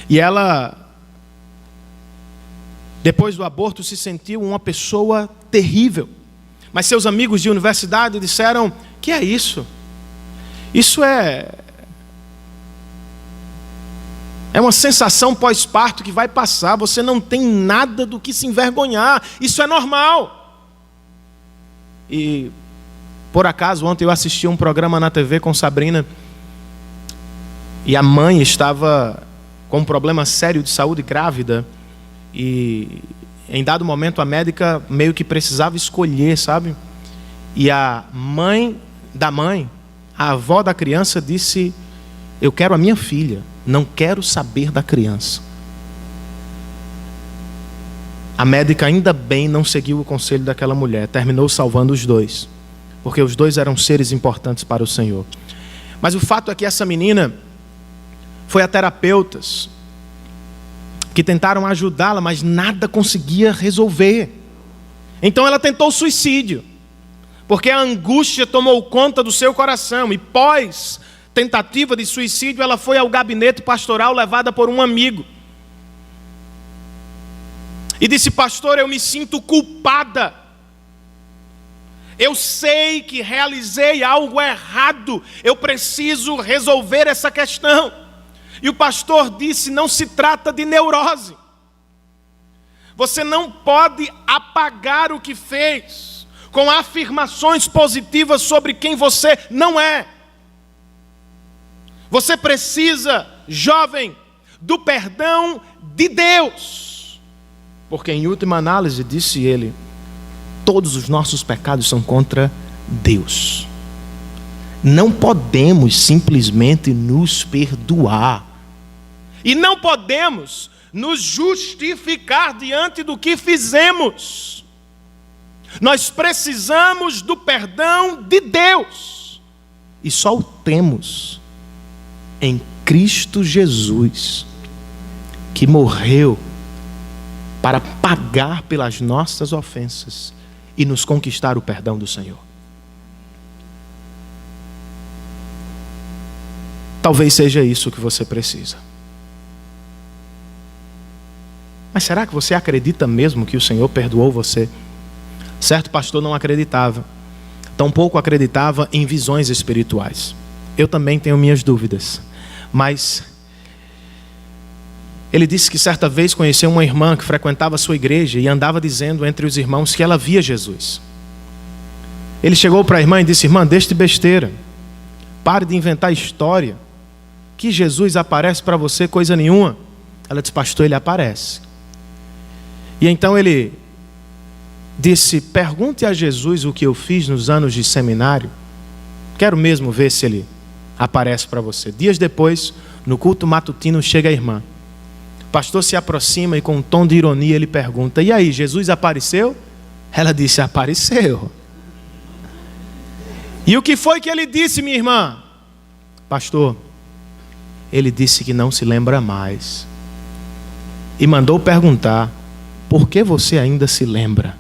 A: E ela, depois do aborto, se sentiu uma pessoa terrível. Mas seus amigos de universidade disseram: que é isso? Isso é uma sensação pós-parto que vai passar. Você não tem nada do que se envergonhar. Isso é normal. E, por acaso, ontem eu assisti um programa na TV com Sabrina. E a mãe estava com um problema sério de saúde, grávida. E, em dado momento, a médica meio que precisava escolher, sabe? E a mãe da mãe, a avó da criança, disse: eu quero a minha filha, não quero saber da criança. A médica, ainda bem, não seguiu o conselho daquela mulher, terminou salvando os dois, porque os dois eram seres importantes para o Senhor. Mas o fato é que essa menina foi a terapeutas que tentaram ajudá-la, mas nada conseguia resolver. Então ela tentou suicídio, porque a angústia tomou conta do seu coração. E pós tentativa de suicídio, ela foi ao gabinete pastoral levada por um amigo. E disse: pastor, eu me sinto culpada. Eu sei que realizei algo errado. Eu preciso resolver essa questão. E o pastor disse: não se trata de neurose. Você não pode apagar o que fez com afirmações positivas sobre quem você não é. Você precisa, jovem, do perdão de Deus. Porque em última análise, disse ele, todos os nossos pecados são contra Deus. Não podemos simplesmente nos perdoar. E não podemos nos justificar diante do que fizemos. Nós precisamos do perdão de Deus. E só o temos em Cristo Jesus, que morreu para pagar pelas nossas ofensas e nos conquistar o perdão do Senhor. Talvez seja isso que você precisa. Mas será que você acredita mesmo que o Senhor perdoou você? Certo pastor não acreditava. Tampouco acreditava em visões espirituais. Eu também tenho minhas dúvidas. Mas ele disse que certa vez conheceu uma irmã que frequentava a sua igreja e andava dizendo entre os irmãos que ela via Jesus. Ele chegou para a irmã e disse: irmã, deixe de besteira. Pare de inventar história. Que Jesus aparece para você coisa nenhuma. Ela disse: pastor, ele aparece. E então ele disse: pergunte a Jesus o que eu fiz nos anos de seminário. Quero mesmo ver se ele aparece para você. Dias depois, no culto matutino, chega a irmã. O pastor se aproxima e com um tom de ironia ele pergunta: e aí, Jesus apareceu? Ela disse: apareceu. E o que foi que ele disse, minha irmã? Pastor, ele disse que não se lembra mais. E mandou perguntar: por que você ainda se lembra?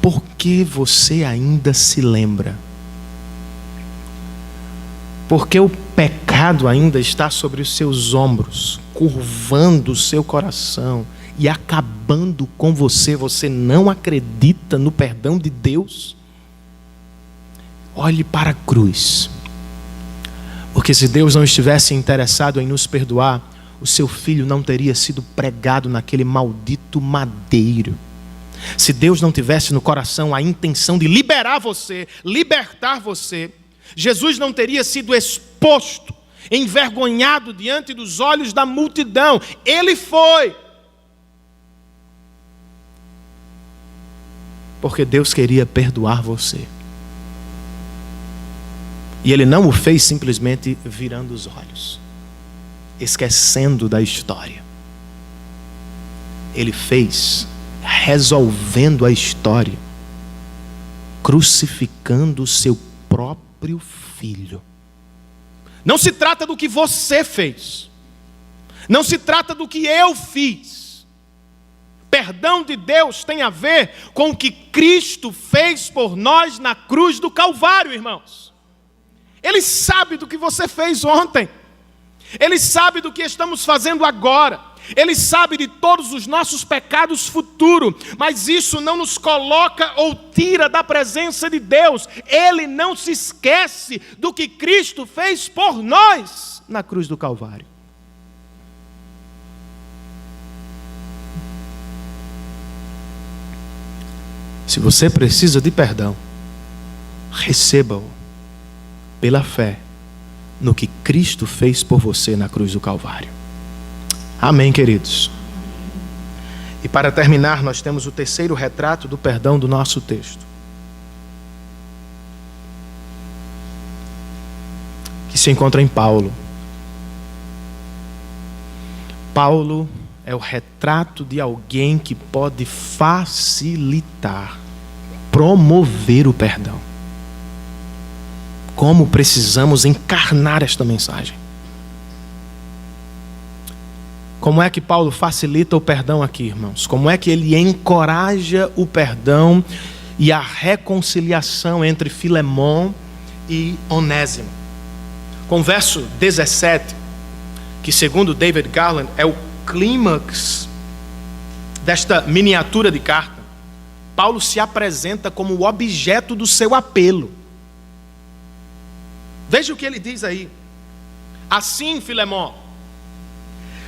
A: Por que você ainda se lembra? Porque o pecado ainda está sobre os seus ombros, curvando o seu coração e acabando com você. Você não acredita no perdão de Deus? Olhe para a cruz. Porque se Deus não estivesse interessado em nos perdoar, o seu filho não teria sido pregado naquele maldito madeiro. Se Deus não tivesse no coração a intenção de liberar você, libertar você, Jesus não teria sido exposto, envergonhado diante dos olhos da multidão. Ele foi. Porque Deus queria perdoar você. E Ele não o fez simplesmente virando os olhos, esquecendo da história. Ele fez resolvendo a história, crucificando o seu próprio filho. Não se trata do que você fez, não se trata do que eu fiz. Perdão de Deus tem a ver com o que Cristo fez por nós na cruz do Calvário, irmãos. Ele sabe do que você fez ontem. Ele sabe do que estamos fazendo agora. Ele sabe de todos os nossos pecados futuros. Mas isso não nos coloca ou tira da presença de Deus. Ele não se esquece do que Cristo fez por nós na cruz do Calvário. Se você precisa de perdão, receba-o pela fé no que Cristo fez por você na cruz do Calvário. Amém, queridos? E para terminar, nós temos o terceiro retrato do perdão do nosso texto, que se encontra em Paulo. Paulo é o retrato de alguém que pode facilitar, promover o perdão. Como precisamos encarnar esta mensagem. Como é que Paulo facilita o perdão aqui, irmãos? Como é que ele encoraja o perdão e a reconciliação entre Filemon e Onésimo? Com o verso 17, que segundo David Garland é o clímax desta miniatura de carta, Paulo se apresenta como o objeto do seu apelo. Veja o que ele diz aí. Assim, Filemon,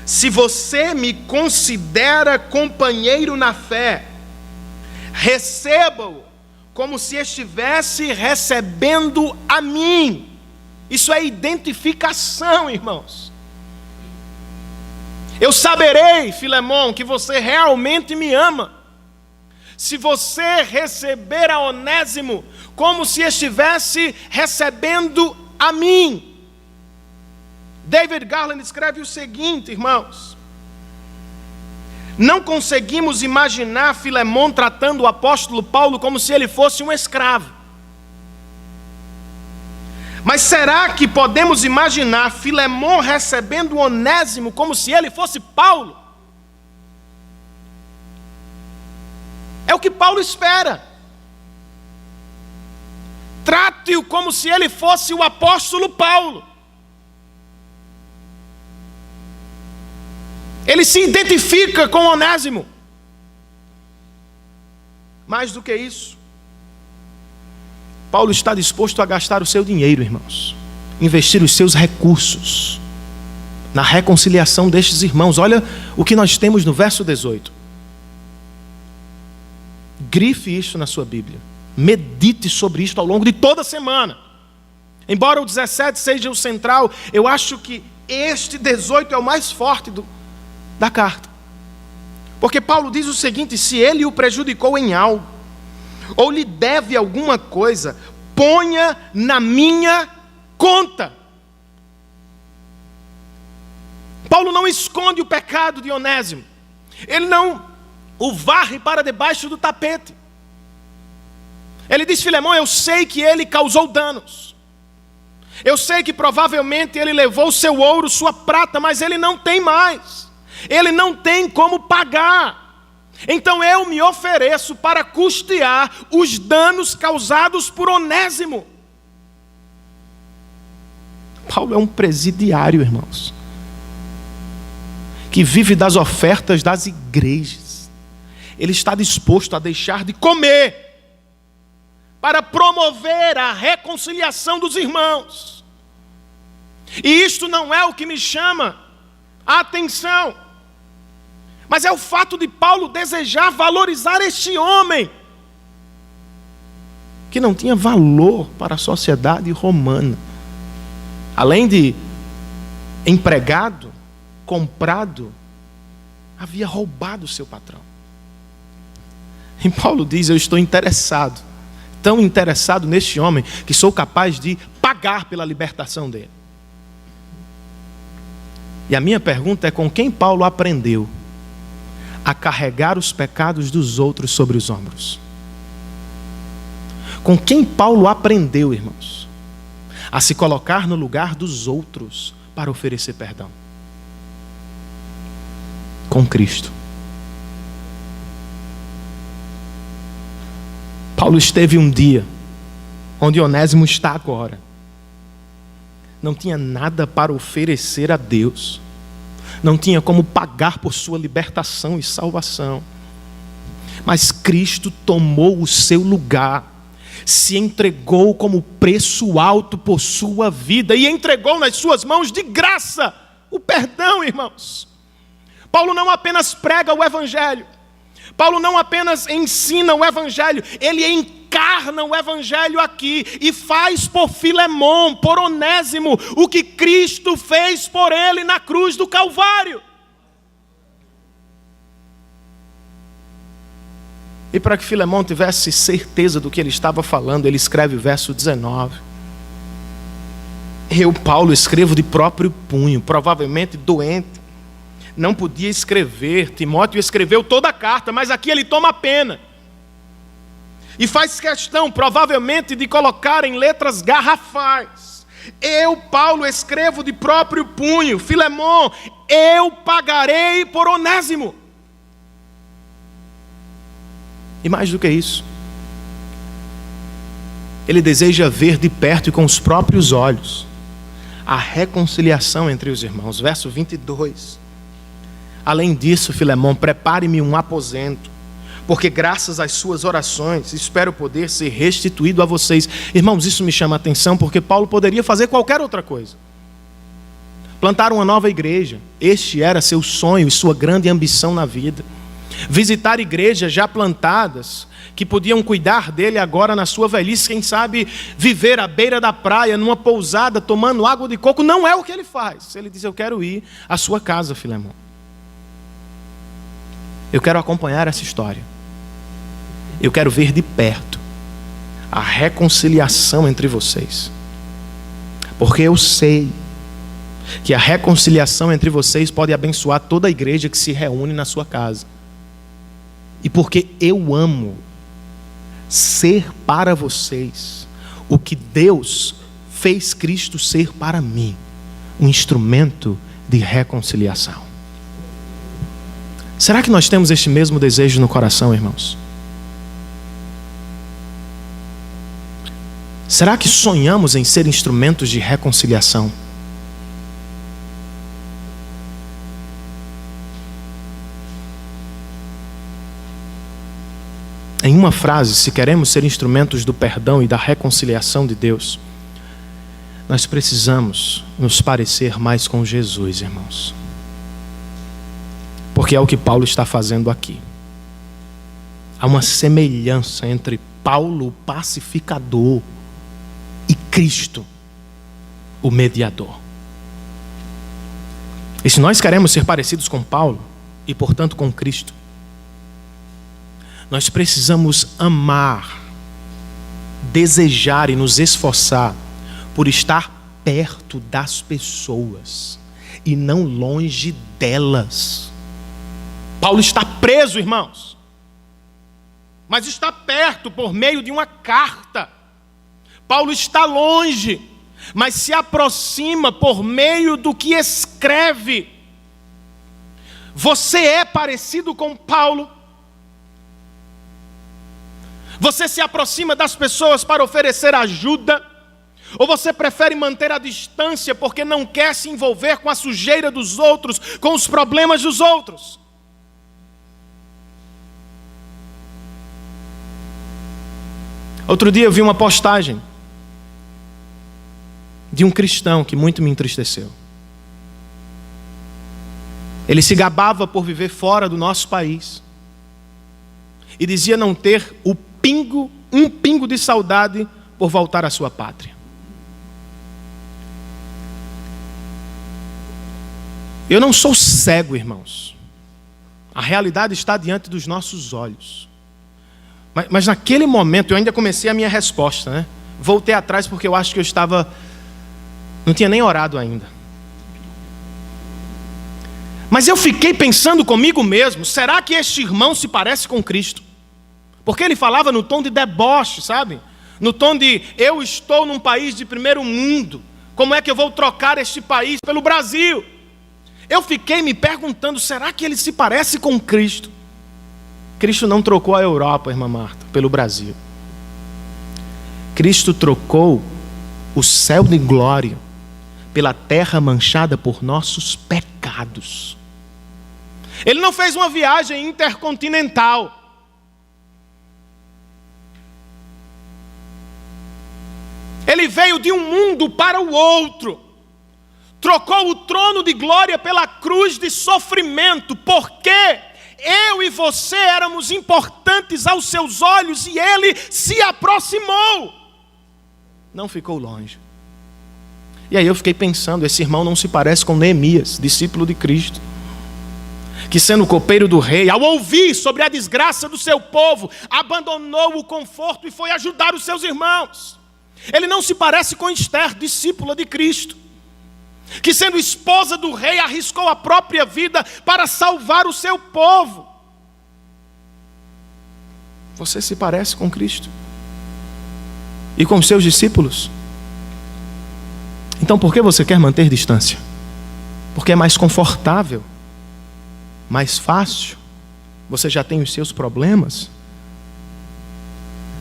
A: se você me considera companheiro na fé, receba-o como se estivesse recebendo a mim. Isso é identificação, irmãos. Eu saberei, Filemon, que você realmente me ama, se você receber a Onésimo como se estivesse recebendo a mim. David Garland escreve o seguinte, irmãos: não conseguimos imaginar Filemon tratando o apóstolo Paulo como se ele fosse um escravo. Mas será que podemos imaginar Filemon recebendo Onésimo como se ele fosse Paulo? É o que Paulo espera. Trate-o como se ele fosse o apóstolo Paulo. Ele se identifica com Onésimo. Mais do que isso, Paulo está disposto a gastar o seu dinheiro, irmãos, investir os seus recursos na reconciliação destes irmãos. Olha o que nós temos no verso 18. Grife isso na sua Bíblia. Medite sobre isto ao longo de toda a semana. Embora o 17 seja o central, eu acho que este 18 é o mais forte da carta. Porque Paulo diz o seguinte: se ele o prejudicou em algo, ou lhe deve alguma coisa, ponha na minha conta. Paulo não esconde o pecado de Onésimo. Ele não o varre para debaixo do tapete. Ele diz: Filemão, eu sei que ele causou danos. Eu sei que provavelmente ele levou seu ouro, sua prata, mas ele não tem mais. Ele não tem como pagar. Então eu me ofereço para custear os danos causados por Onésimo. Paulo é um presidiário, irmãos, que vive das ofertas das igrejas. Ele está disposto a deixar de comer para promover a reconciliação dos irmãos. E isto não é o que me chama a atenção, mas é o fato de Paulo desejar valorizar este homem, que não tinha valor para a sociedade romana. Além de empregado, comprado, havia roubado seu patrão. E Paulo diz: eu estou interessado, tão interessado neste homem, que sou capaz de pagar pela libertação dele. E a minha pergunta é: com quem Paulo aprendeu a carregar os pecados dos outros sobre os ombros? Com quem Paulo aprendeu, irmãos, a se colocar no lugar dos outros para oferecer perdão? Com Cristo. Paulo esteve um dia onde Onésimo está agora. Não tinha nada para oferecer a Deus. Não tinha como pagar por sua libertação e salvação. Mas Cristo tomou o seu lugar, se entregou como preço alto por sua vida e entregou nas suas mãos de graça o perdão, irmãos. Paulo não apenas prega o Evangelho, Paulo não apenas ensina o Evangelho, ele encarna o Evangelho aqui e faz por Filemon, por Onésimo, o que Cristo fez por ele na cruz do Calvário. E para que Filemon tivesse certeza do que ele estava falando, ele escreve o verso 19. Eu, Paulo, escrevo de próprio punho, provavelmente doente, não podia escrever. Timóteo escreveu toda a carta, mas aqui ele toma a pena e faz questão, provavelmente, de colocar em letras garrafais: eu, Paulo, escrevo de próprio punho, Filemon, eu pagarei por Onésimo. E mais do que isso, ele deseja ver de perto e com os próprios olhos a reconciliação entre os irmãos. Verso 22. Além disso, Filemon, prepare-me um aposento, porque graças às suas orações espero poder ser restituído a vocês. Irmãos, isso me chama a atenção, porque Paulo poderia fazer qualquer outra coisa. Plantar uma nova igreja, este era seu sonho e sua grande ambição na vida. Visitar igrejas já plantadas, que podiam cuidar dele agora na sua velhice. Quem sabe viver à beira da praia, numa pousada, tomando água de coco. Não é o que ele faz. Ele diz: eu quero ir à sua casa, Filemon. Eu quero acompanhar essa história. Eu quero ver de perto a reconciliação entre vocês. Porque eu sei que a reconciliação entre vocês pode abençoar toda a igreja que se reúne na sua casa. E porque eu amo ser para vocês o que Deus fez Cristo ser para mim, um instrumento de reconciliação. Será que nós temos este mesmo desejo no coração, irmãos? Será que sonhamos em ser instrumentos de reconciliação? Em uma frase, se queremos ser instrumentos do perdão e da reconciliação de Deus, nós precisamos nos parecer mais com Jesus, irmãos. Porque é o que Paulo está fazendo aqui. Há uma semelhança entre Paulo, o pacificador, e Cristo, o mediador. E se nós queremos ser parecidos com Paulo, e portanto com Cristo, nós precisamos amar, desejar e nos esforçar por estar perto das pessoas e não longe delas. Paulo está preso, irmãos, mas está perto por meio de uma carta. Paulo está longe, mas se aproxima por meio do que escreve. Você é parecido com Paulo? Você se aproxima das pessoas para oferecer ajuda? Ou você prefere manter a distância porque não quer se envolver com a sujeira dos outros, com os problemas dos outros? Outro dia eu vi uma postagem de um cristão que muito me entristeceu. Ele se gabava por viver fora do nosso país e dizia não ter um pingo de saudade por voltar à sua pátria. Eu não sou cego, irmãos. A realidade está diante dos nossos olhos. Mas naquele momento eu ainda comecei a minha resposta, né? Voltei atrás porque eu acho que não tinha nem orado ainda. Mas eu fiquei pensando comigo mesmo, será que este irmão se parece com Cristo? Porque ele falava no tom de deboche, sabe? No tom de, eu estou num país de primeiro mundo, como é que eu vou trocar este país pelo Brasil? Eu fiquei me perguntando, será que ele se parece com Cristo? Cristo não trocou a Europa, irmã Marta, pelo Brasil. Cristo trocou o céu de glória pela terra manchada por nossos pecados. Ele não fez uma viagem intercontinental. Ele veio de um mundo para o outro. Trocou o trono de glória pela cruz de sofrimento. Porque eu e você éramos importantes aos seus olhos e ele se aproximou. Não ficou longe. E aí eu fiquei pensando, esse irmão não se parece com Neemias, discípulo de Cristo, que sendo copeiro do rei, ao ouvir sobre a desgraça do seu povo, abandonou o conforto e foi ajudar os seus irmãos. Ele não se parece com Esther, discípula de Cristo, que sendo esposa do rei, arriscou a própria vida para salvar o seu povo. Você se parece com Cristo e com os seus discípulos? Então por que você quer manter distância? Porque é mais confortável, mais fácil, você já tem os seus problemas.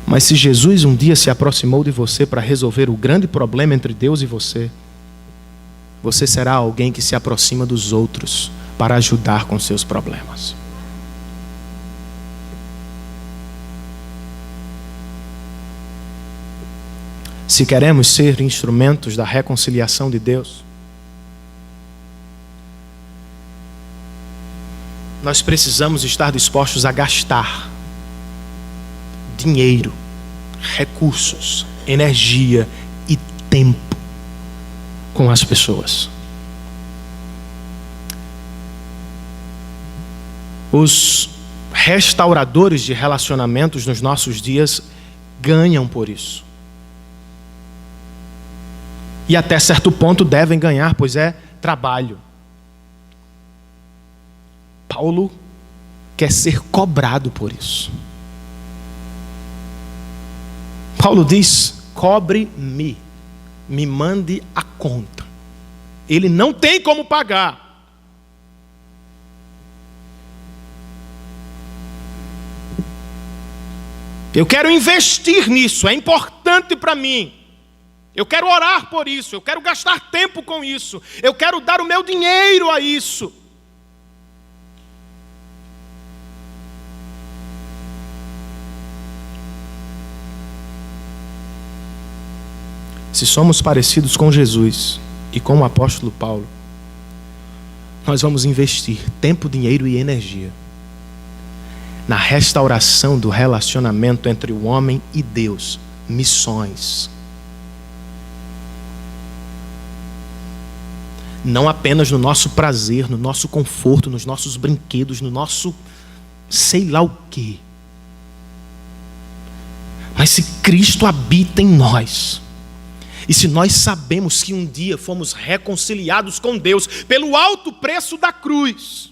A: Mas se Jesus um dia se aproximou de você para resolver o grande problema entre Deus e você, você será alguém que se aproxima dos outros para ajudar com seus problemas. Se queremos ser instrumentos da reconciliação de Deus, nós precisamos estar dispostos a gastar dinheiro, recursos, energia e tempo com as pessoas. Os restauradores de relacionamentos nos nossos dias ganham por isso. E até certo ponto devem ganhar, pois é trabalho. Paulo quer ser cobrado por isso. Paulo diz: cobre-me, me mande a conta. Ele não tem como pagar. Eu quero investir nisso, é importante para mim. Eu quero orar por isso, eu quero gastar tempo com isso, eu quero dar o meu dinheiro a isso. Se somos parecidos com Jesus e com o apóstolo Paulo, nós vamos investir tempo, dinheiro e energia na restauração do relacionamento entre o homem e Deus. Missões. Não apenas no nosso prazer, no nosso conforto, nos nossos brinquedos, no nosso sei lá o quê. Mas se Cristo habita em nós, e se nós sabemos que um dia fomos reconciliados com Deus pelo alto preço da cruz,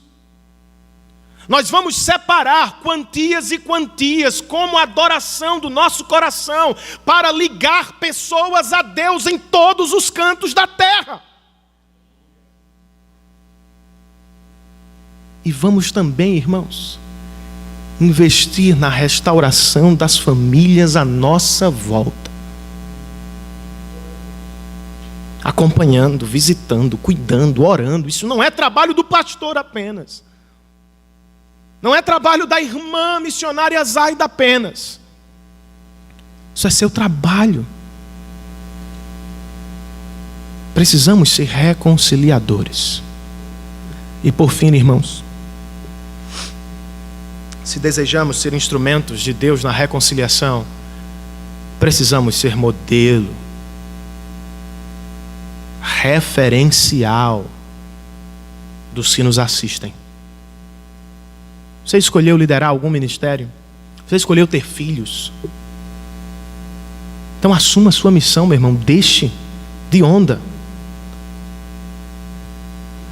A: nós vamos separar quantias e quantias como adoração do nosso coração para ligar pessoas a Deus em todos os cantos da terra. E vamos também, irmãos, investir na restauração das famílias à nossa volta. Acompanhando, visitando, cuidando, orando. Isso não é trabalho do pastor apenas. Não é trabalho da irmã missionária Zaida apenas. Isso é seu trabalho. Precisamos ser reconciliadores. E por fim, irmãos, se desejamos ser instrumentos de Deus na reconciliação, precisamos ser modelo, referencial dos que nos assistem. Você escolheu liderar algum ministério? Você escolheu ter filhos? Então assuma a sua missão, meu irmão. Deixe de onda.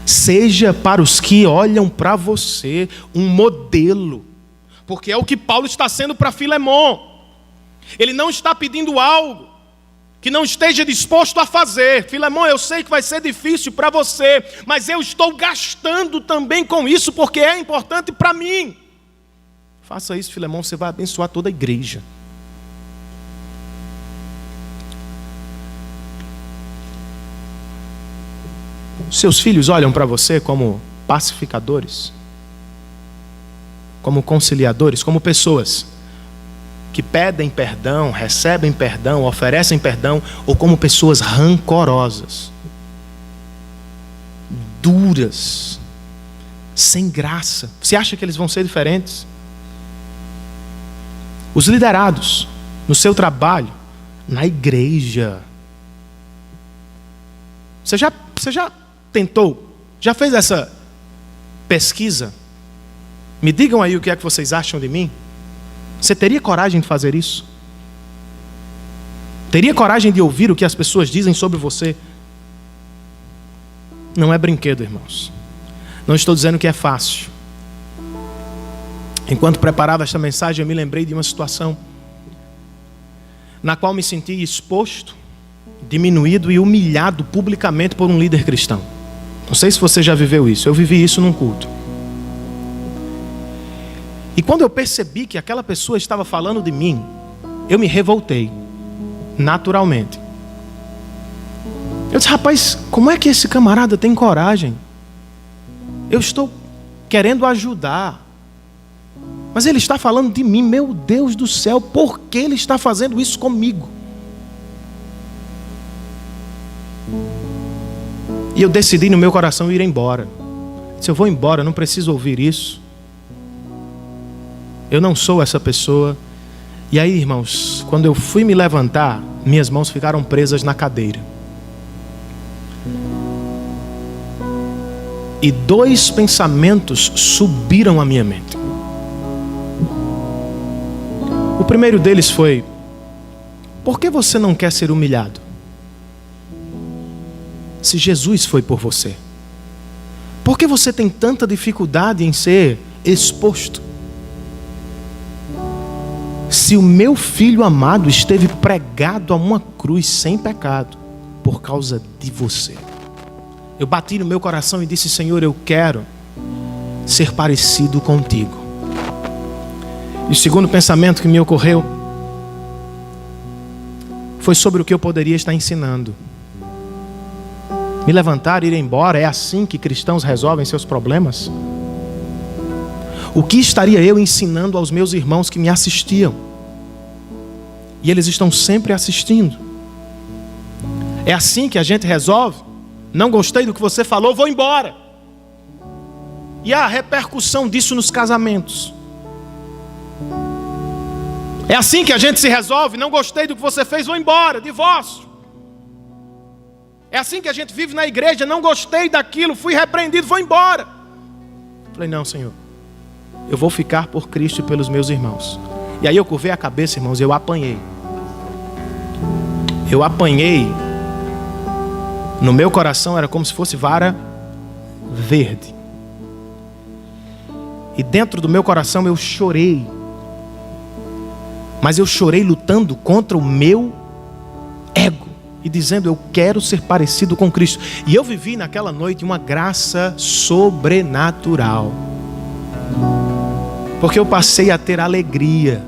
A: Seja para os que olham para você um modelo. Porque é o que Paulo está sendo para Filemon. Ele não está pedindo algo que não esteja disposto a fazer. Filemon, eu sei que vai ser difícil para você, mas eu estou gastando também com isso, porque é importante para mim. Faça isso, Filemon, você vai abençoar toda a igreja. Seus filhos olham para você como pacificadores, como conciliadores, como pessoas que pedem perdão, recebem perdão, oferecem perdão, ou como pessoas rancorosas, duras, sem graça. Você acha que eles vão ser diferentes? Os liderados, no seu trabalho, na igreja. Você já tentou? Já fez essa pesquisa? Me digam aí o que é que vocês acham de mim. Você teria coragem de fazer isso? Teria coragem de ouvir o que as pessoas dizem sobre você? Não é brinquedo, irmãos. Não estou dizendo que é fácil. Enquanto preparava esta mensagem, eu me lembrei de uma situação na qual me senti exposto, diminuído e humilhado publicamente por um líder cristão. Não sei se você já viveu isso. Eu vivi isso num culto. E quando eu percebi que aquela pessoa estava falando de mim, eu me revoltei, naturalmente. Eu disse, rapaz, como é que esse camarada tem coragem? Eu estou querendo ajudar, mas ele está falando de mim. Meu Deus do céu, por que ele está fazendo isso comigo? E eu decidi no meu coração ir embora. Se eu vou embora, eu não preciso ouvir isso. Eu não sou essa pessoa. E aí, irmãos, quando eu fui me levantar, minhas mãos ficaram presas na cadeira. E 2 pensamentos subiram à minha mente. O primeiro deles foi: por que você não quer ser humilhado? Se Jesus foi por você. Por que você tem tanta dificuldade em ser exposto? Se o meu filho amado esteve pregado a uma cruz sem pecado, por causa de você. Eu bati no meu coração e disse: Senhor, eu quero ser parecido contigo. E o segundo pensamento que me ocorreu foi sobre o que eu poderia estar ensinando. Me levantar e ir embora, é assim que cristãos resolvem seus problemas? O que estaria eu ensinando aos meus irmãos que me assistiam? E eles estão sempre assistindo. É assim que a gente resolve? Não gostei do que você falou, vou embora. E a repercussão disso nos casamentos. É assim que a gente se resolve? Não gostei do que você fez, vou embora, divórcio. É assim que a gente vive na igreja, não gostei daquilo, fui repreendido, vou embora. Falei: não, Senhor, eu vou ficar por Cristo e pelos meus irmãos. E aí eu curvei a cabeça, irmãos, eu apanhei. Eu apanhei. No meu coração era como se fosse vara verde. E dentro do meu coração eu chorei. Mas eu chorei lutando contra o meu ego. E dizendo: eu quero ser parecido com Cristo. E eu vivi naquela noite uma graça sobrenatural. Porque eu passei a ter alegria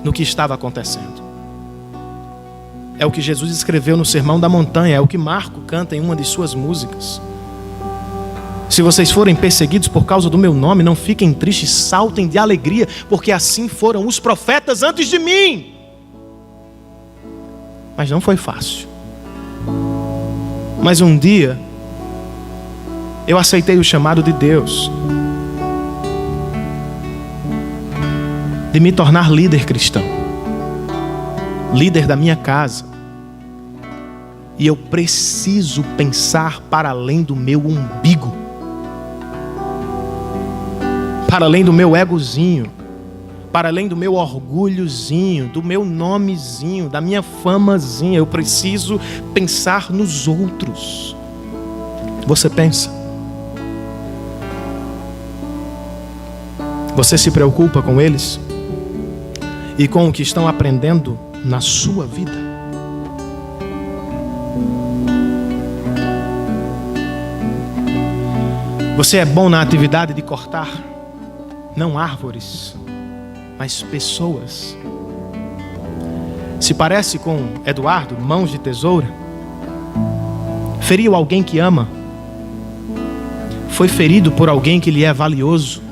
A: no que estava acontecendo. É o que Jesus escreveu no Sermão da Montanha. É o que Marco canta em uma de suas músicas. Se vocês forem perseguidos por causa do meu nome, não fiquem tristes, saltem de alegria, porque assim foram os profetas antes de mim. Mas não foi fácil. Mas um dia eu aceitei o chamado de Deus de me tornar líder cristão, líder da minha casa. E eu preciso pensar para além do meu umbigo, para além do meu egozinho, para além do meu orgulhozinho, do meu nomezinho, da minha famazinha. Eu preciso pensar nos outros. Você pensa? Você se preocupa com eles? E com o que estão aprendendo na sua vida? Você é bom na atividade de cortar, não árvores, mas pessoas. Se parece com Eduardo, mãos de tesoura. Feriu alguém que ama. Foi ferido por alguém que lhe é valioso.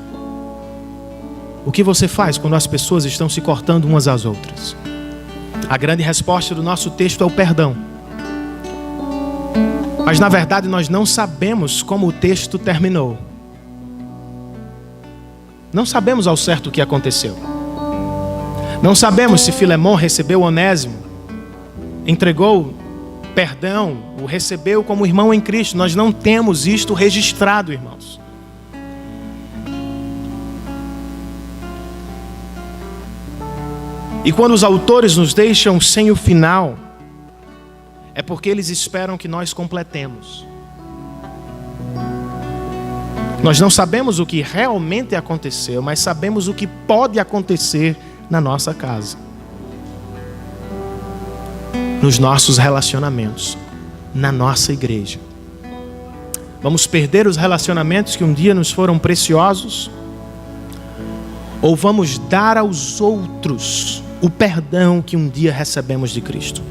A: O que você faz quando as pessoas estão se cortando umas às outras? A grande resposta do nosso texto é o perdão. Mas na verdade nós não sabemos como o texto terminou. Não sabemos ao certo o que aconteceu. Não sabemos se Filemon recebeu Onésimo, entregou perdão, o recebeu como irmão em Cristo. Nós não temos isto registrado, irmãos. E quando os autores nos deixam sem o final, é porque eles esperam que nós completemos. Nós não sabemos o que realmente aconteceu, mas sabemos o que pode acontecer na nossa casa, nos nossos relacionamentos, na nossa igreja. Vamos perder os relacionamentos que um dia nos foram preciosos? Ou vamos dar aos outros o perdão que um dia recebemos de Cristo?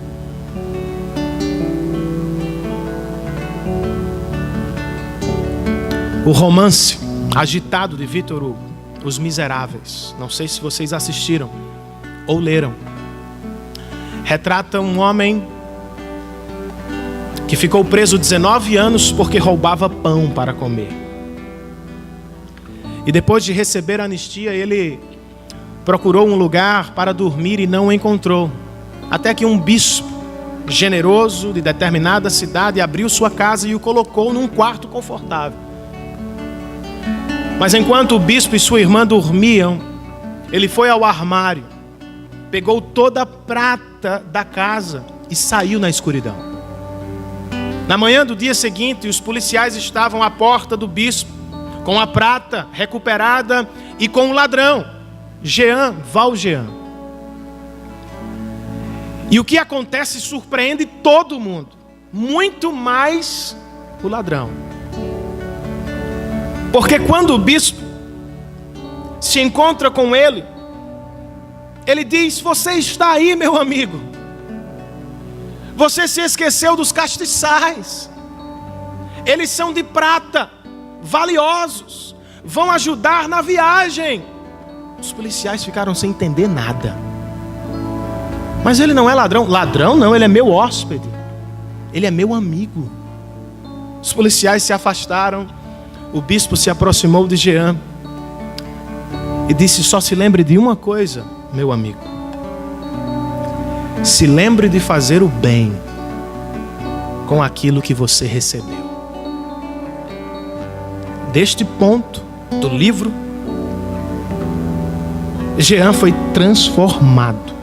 A: O romance agitado de Victor Hugo, Os Miseráveis, não sei se vocês assistiram ou leram, retrata um homem que ficou preso 19 anos porque roubava pão para comer. E depois de receber a anistia, ele procurou um lugar para dormir e não o encontrou. Até que um bispo generoso de determinada cidade abriu sua casa e o colocou num quarto confortável. Mas enquanto o bispo e sua irmã dormiam, ele foi ao armário, pegou toda a prata da casa e saiu na escuridão. Na manhã do dia seguinte, os policiais estavam à porta do bispo, com a prata recuperada e com o ladrão, Jean Valjean. E o que acontece surpreende todo mundo, muito mais o ladrão. Porque quando o bispo se encontra com ele, ele diz: você está aí, meu amigo. Você se esqueceu dos castiçais. Eles são de prata, valiosos, vão ajudar na viagem. Os policiais ficaram sem entender nada. Mas ele não é ladrão. Ladrão não, ele é meu hóspede. Ele é meu amigo. Os policiais se afastaram. O bispo se aproximou de Jean e disse: só se lembre de uma coisa, meu amigo. Se lembre de fazer o bem com aquilo que você recebeu. Deste ponto do livro, Jean foi transformado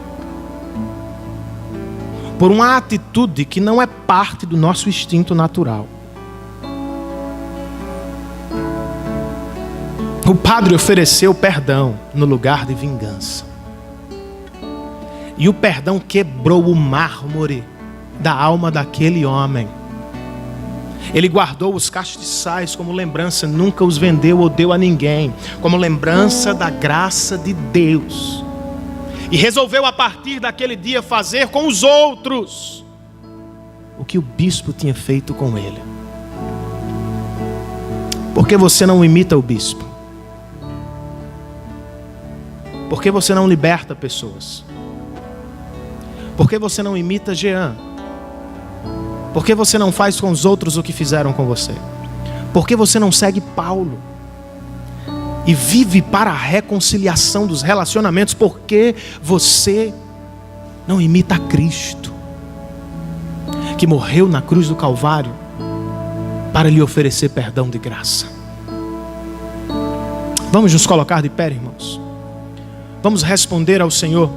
A: por uma atitude que não é parte do nosso instinto natural. O padre ofereceu perdão no lugar de vingança. E o perdão quebrou o mármore da alma daquele homem. Ele guardou os castiçais como lembrança, nunca os vendeu ou deu a ninguém, como lembrança da graça de Deus. E resolveu a partir daquele dia fazer com os outros o que o bispo tinha feito com ele. Por que você não imita o bispo? Por que você não liberta pessoas? Por que você não imita Jean? Por que você não faz com os outros o que fizeram com você? Por que você não segue Paulo e vive para a reconciliação dos relacionamentos? Por que você não imita Cristo, que morreu na cruz do Calvário para lhe oferecer perdão de graça? Vamos nos colocar de pé, irmãos. Vamos responder ao Senhor.